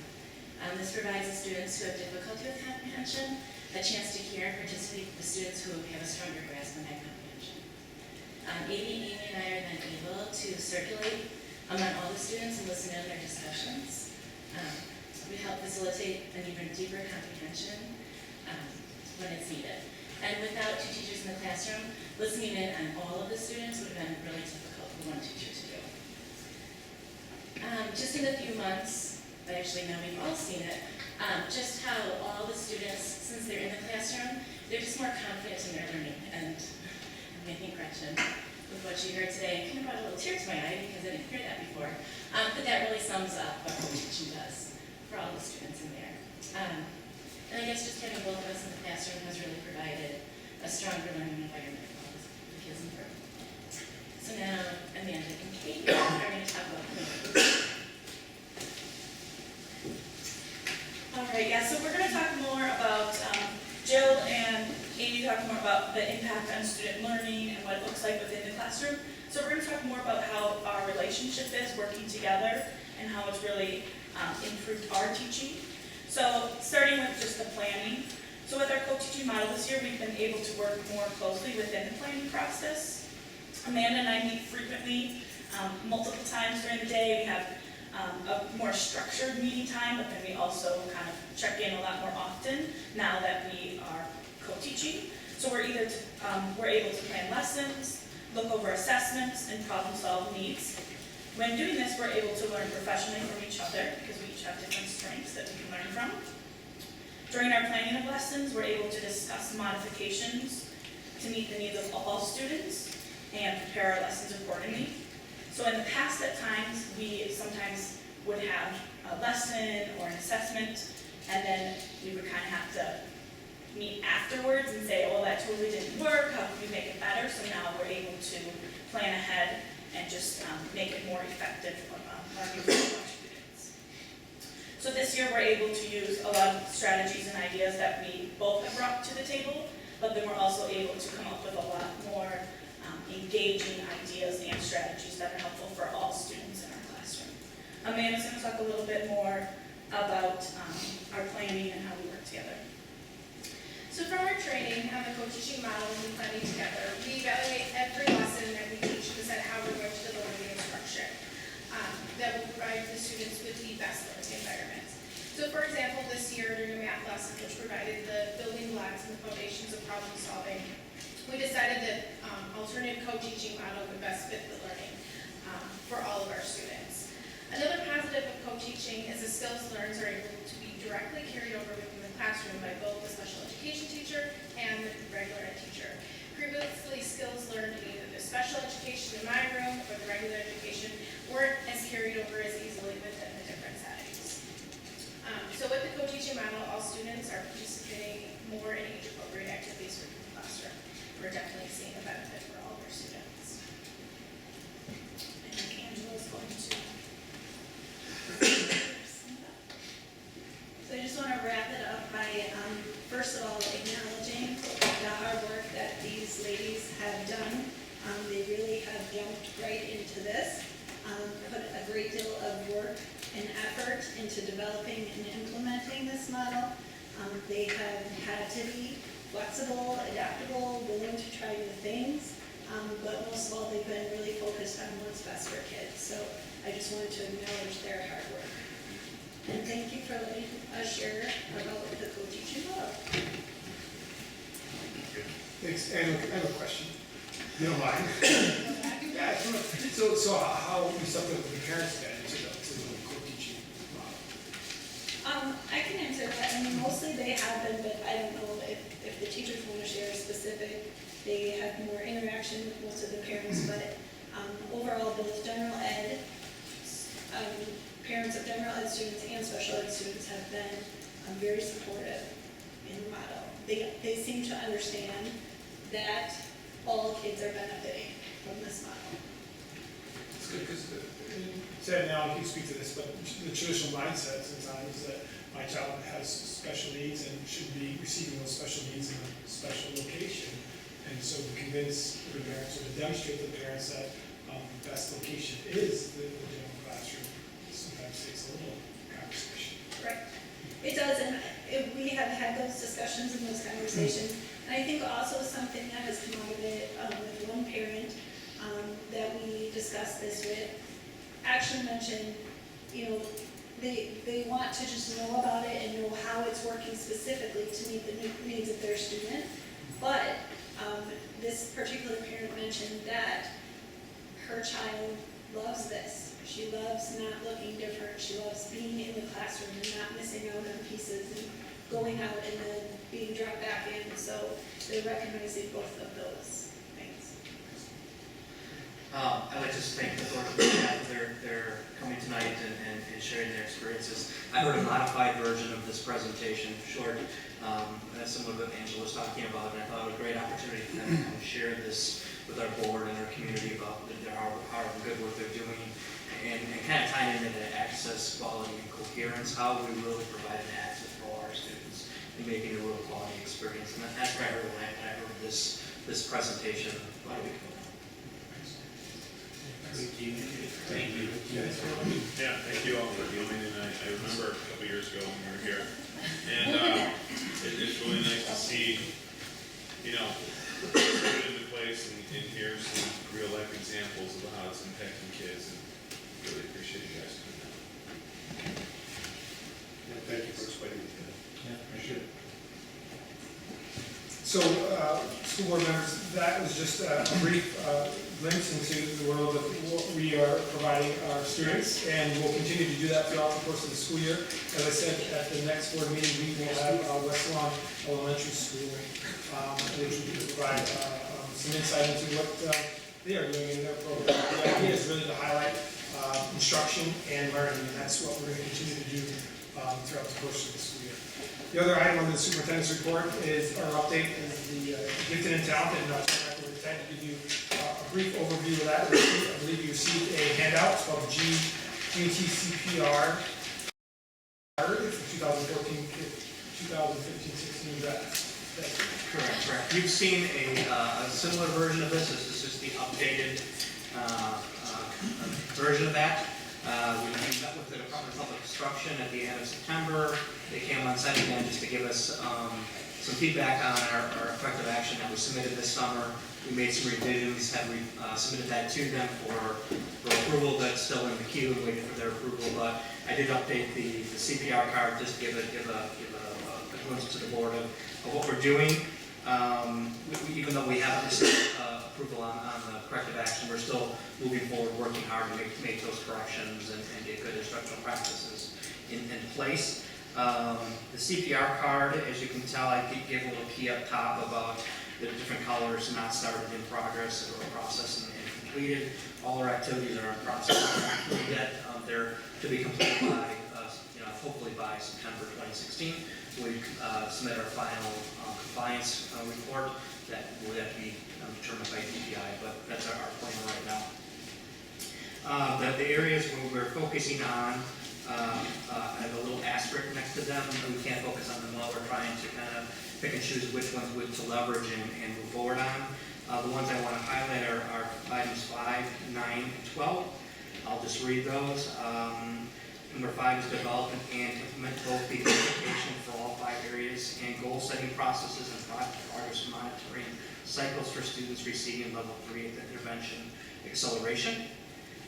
This provides the students who have difficulty with comprehension a chance to hear and participate with the students who have a stronger grasp on that comprehension. Amy and I are then able to circulate among all the students and listen in on their discussions. We help facilitate an even deeper comprehension when it's needed. And without two teachers in the classroom, listening in on all of the students would have been really difficult for one teacher to do. Just in a few months, but actually now we've all seen it, just how all the students, since they're in the classroom, they're just more confident in their learning. And I think Gretchen, with what you heard today, kind of brought a little tear to my eye because I didn't hear that before. But that really sums up what co-teaching does for all the students in there. And I guess just having both of us in the classroom has really provided a stronger learning environment for all the kids in the room. So now Amanda and Kate are going to talk about plans. All right, yeah, so we're going to talk more about, Jill and Amy talk more about the impact on student learning and what it looks like within the classroom. So we're going to talk more about how our relationship is working together and how it's really improved our teaching. So starting with just the planning. So with our co-teaching model this year, we've been able to work more closely within the planning process. Amanda and I meet frequently, multiple times during the day. We have a more structured meeting time, but then we also kind of check in a lot more often now that we are co-teaching. So we're able to plan lessons, look over assessments, and problem solve needs. When doing this, we're able to learn professionally from each other because we each have different strengths that we can learn from. During our planning of lessons, we're able to discuss modifications to meet the needs of all students and prepare our lessons accordingly. So in the past, at times, we sometimes would have a lesson or an assessment, and then we would kind of have to meet afterwards and say, oh, that totally didn't work, how can we make it better? So now we're able to plan ahead and just make it more effective for learning for our students. So this year, we're able to use a lot of strategies and ideas that we both have brought to the table, but then we're also able to come up with a lot more engaging ideas and strategies that are helpful for all students in our classroom. Amanda's going to talk a little bit more about our planning and how we work together. So from our training on the co-teaching model and the planning together, we evaluate every lesson that we teach to decide how we're going to deliver the instruction that will provide the students with the best learning environment. So for example, this year during a math lesson, which provided the building blocks and the foundations of problem solving, we decided that alternative co-teaching model would best fit the learning for all of our students. Another positive of co-teaching is the skills learned are able to be directly carried over within the classroom by both the special education teacher and the regular ed teacher. Previously, skills learned in either the special education in my room or the regular education weren't as carried over as easily within the different settings. So with the co-teaching model, all students are participating more in age-appropriate activities within the classroom. We're definitely seeing a benefit for all of our students. I think Angela's going to. So I just want to wrap it up by, first of all, acknowledging the hard work that these ladies have done. They really have jumped right into this, put a great deal of work and effort into developing and implementing this model. They have had to be flexible, adaptable, willing to try new things, but most of all, they've been really focused on what's best for kids. So I just wanted to acknowledge their hard work. And thank you for letting us share about the co-teaching model. Thanks, and I have a question. You don't mind? Yeah, so how receptive the parents been to the co-teaching model? I can answer that. I mean, mostly they have been, but I don't know if the teachers want to share specific. They have more interaction with most of the parents, but overall, both general ed, parents of general ed students and special ed students have been very supportive in the model. They seem to understand that all kids are benefiting from this model. It's good, because Ted now, you can speak to this, but the traditional mindset sometimes is that my child has special needs and should be receiving those special needs in a special location. And so to convince the parents or to demonstrate to the parents that the best location is the general classroom sometimes takes a little conversation. Right. It does, and we have had those discussions and those conversations. And I think also something that has come out of it with one parent that we discussed this with actually mentioned, you know, they want to just know about it and know how it's working specifically to meet the needs of their student. But this particular parent mentioned that her child loves this. She loves not looking different. She loves being in the classroom and not missing out on pieces and going out and then being dropped back in. So they're recognizing both of those things. I'd like to just thank the board for their coming tonight and sharing their experiences. I heard a modified version of this presentation, short, as some of what Angela was talking about, and I thought it was a great opportunity for them to kind of share this with our board and our community about how good work they're doing, and kind of tying into the access, quality, and coherence, how we really provide an access for all our students and making it a real quality experience. And that's what I heard when I heard this presentation about a week ago. Thank you. Yeah, thank you all for coming, and I remember a couple years ago when we were here. And it's really nice to see, you know, put into place and hear some real life examples of how it's impacting kids, and really appreciate you guys doing that. Yeah, thank you for explaining it. Yeah, appreciate it. So, school board members, that was just a brief glimpse into the world of what we are providing our students, and we'll continue to do that throughout the course of the school year. As I said, at the next board meeting, we will have West Lawn Elementary School, which will provide some insight into what they are doing in their program. The idea is really to highlight instruction and learning, and that's what we're going to continue to do throughout the course of the school year. The other item on the superintendent's report is our update is the gifted and talented, and I'll turn back over to Ted to give you a brief overview of that. I believe you received a handout. It's called GTCPR for 2015-16 draft. Correct. You've seen a similar version of this. This is just the updated version of that. We met with the Department of Public Instruction at the end of September. They came on site again just to give us some feedback on our corrective action that was submitted this summer. We made some revisions, submitted that to them for approval. That's still in the queue and waiting for their approval. But I did update the CPR card just to give a glimpse to the board of what we're doing. Even though we haven't received approval on the corrective action, we're still moving forward, working hard to make those corrections and get good instructional practices in place. The CPR card, as you can tell, I did give a little key up top about the different colors, not started, in progress, or processed and completed. All our activities are in process. Yet they're to be completed by, hopefully by September 2016. We submit our final compliance report that will have to be determined by DPI, but that's our plan right now. The areas where we're focusing on have a little asterisk next to them. We can't focus on them all. We're trying to kind of pick and choose which ones to leverage and move forward on. The ones I want to highlight are items 5, 9, and 12. I'll just read those. Number 5 is develop and implement both the identification for all 5 areas and goal-setting processes and progress monitoring cycles for students receiving level 3 intervention acceleration.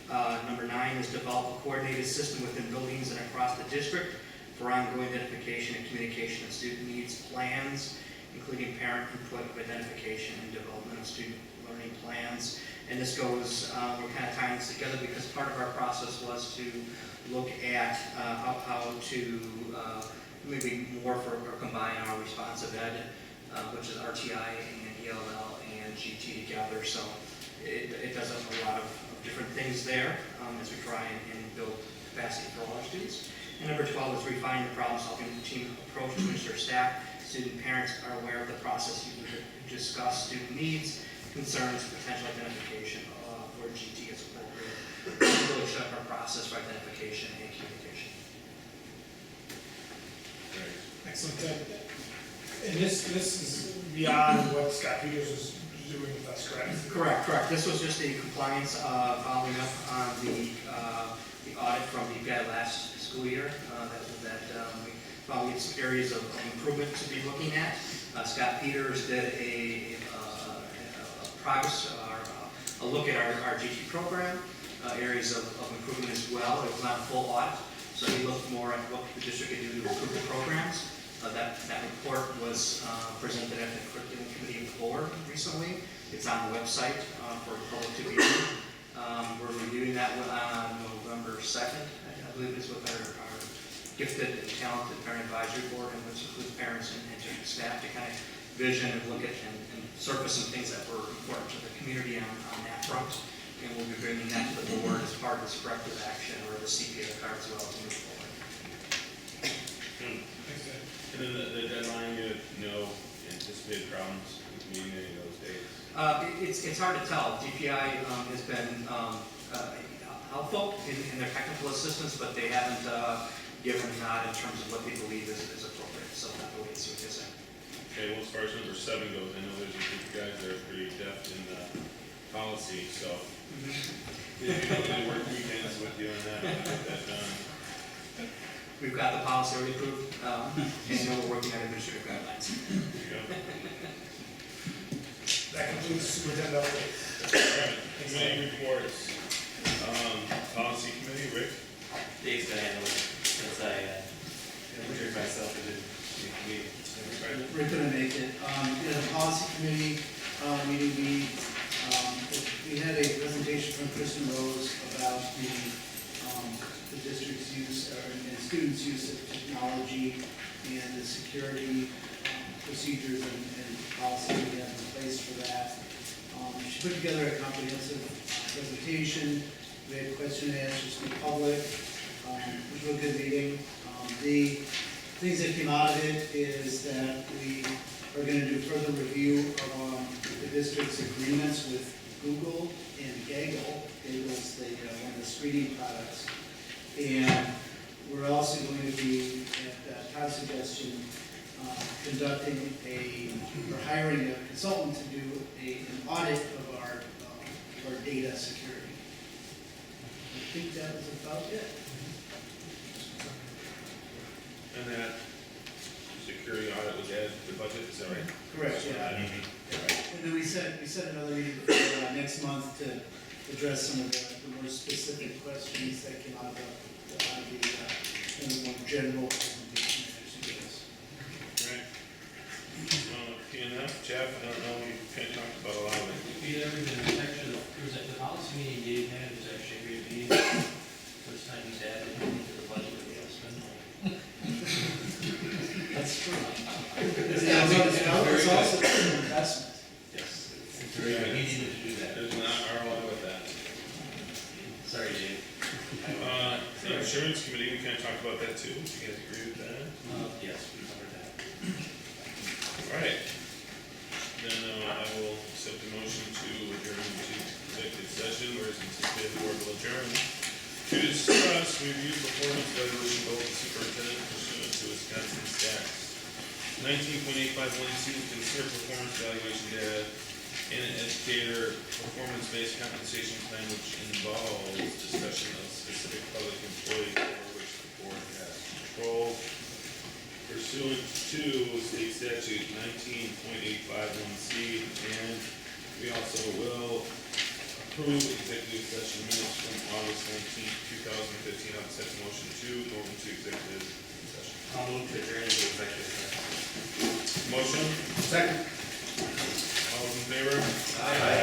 Number 9 is develop a coordinated system within buildings and across the district for ongoing identification and communication of student needs plans, including parent input of identification and development of student learning plans. And this goes, we're kind of tying this together because part of our process was to look at how to maybe morph or combine our responsive ed, which is RTI and ELL and GT together. So it does a lot of different things there as we try and build capacity for all our students. And number 12 is refine the problem-solving team approach to ensure staff, student parents are aware of the process. You discuss student needs, concerns, potential identification where GT is appropriate. It's really set up our process for identification and communication. Excellent. And this is beyond what Scott Peters is doing with us, correct? Correct. This was just a compliance following up on the audit from DPI last school year. That we found we had some areas of improvement to be looking at. Scott Peters did a progress, a look at our GT program, areas of improvement as well. It was not a full audit, so he looked more at what the district could do to improve the programs. That report was presented at the curriculum committee of the board recently. It's on the website for the public to view. We're reviewing that on November 2nd, I believe is with our gifted and talented parent advisory board, and which includes parents and district staff to kind of vision and look at and surface some things that were important to the community on that front. And we'll be bringing that to the board as part of this corrective action or the CPA card as well to move forward. And then the deadline, you have no anticipated problems with meeting any of those dates? It's hard to tell. DPI has been helpful in their technical assistance, but they haven't given a nod in terms of what they believe is appropriate. So we'll have to wait and see what they say. Okay, well, as far as number 7 goes, I know there's a group of guys that are pretty deft in policy, so we don't work weekends with you on that. Get that done. We've got the policy already approved, and we're working on administrative guidelines. There you go. That concludes the superintendent update. All right, committee reports. Policy committee, Rick? Dave's gonna handle it, since I injured myself in the meeting. We're gonna make it. In the policy committee meeting, we had a presentation from Kristen Rose about the district's use and students' use of technology and the security procedures and policy we have in place for that. She put together a comprehensive presentation. We had question and answers from the public. It was a real good meeting. The things that came out of it is that we are going to do further review of the district's agreements with Google and Gaggle. Gaggle's one of the screening products. And we're also going to be, at Todd's suggestion, hiring a consultant to do an audit of our data security. I think that was about it. And that security audit was added to the budget, is that right? Correct, yeah. And then we set another meeting for next month to address some of the more specific questions that came out of the more general presentation that she gave us. Right. P&F, Jeff, I don't know, we kind of talked about a lot of it. Actually, the policy meeting Dave had was actually a great meeting. First time he's added anything to the budget that we have spent on. That's true. It's also an investment. Yes. It's very good. He needed to do that. There's not ROI with that. Sorry, Dave. The insurance committee, we kind of talked about that too. Do you guys agree with that? Yes, we covered that. All right. Then I will accept the motion to adjourn to executive session, whereas anticipated the board will adjourn to discuss review performance evaluation goals of the superintendent pursuant to Wisconsin stats. 19.851C, consider performance evaluation data in an educator performance-based compensation plan which involves discussion of specific public employee over which the board has control. Pursuant to state statute 19.851C, and we also will approve executive session minutes from August 19th, 2015. I'll accept the motion to go into executive session. I'll move to adjourn into executive session. Motion? Second. All those in favor? Aye.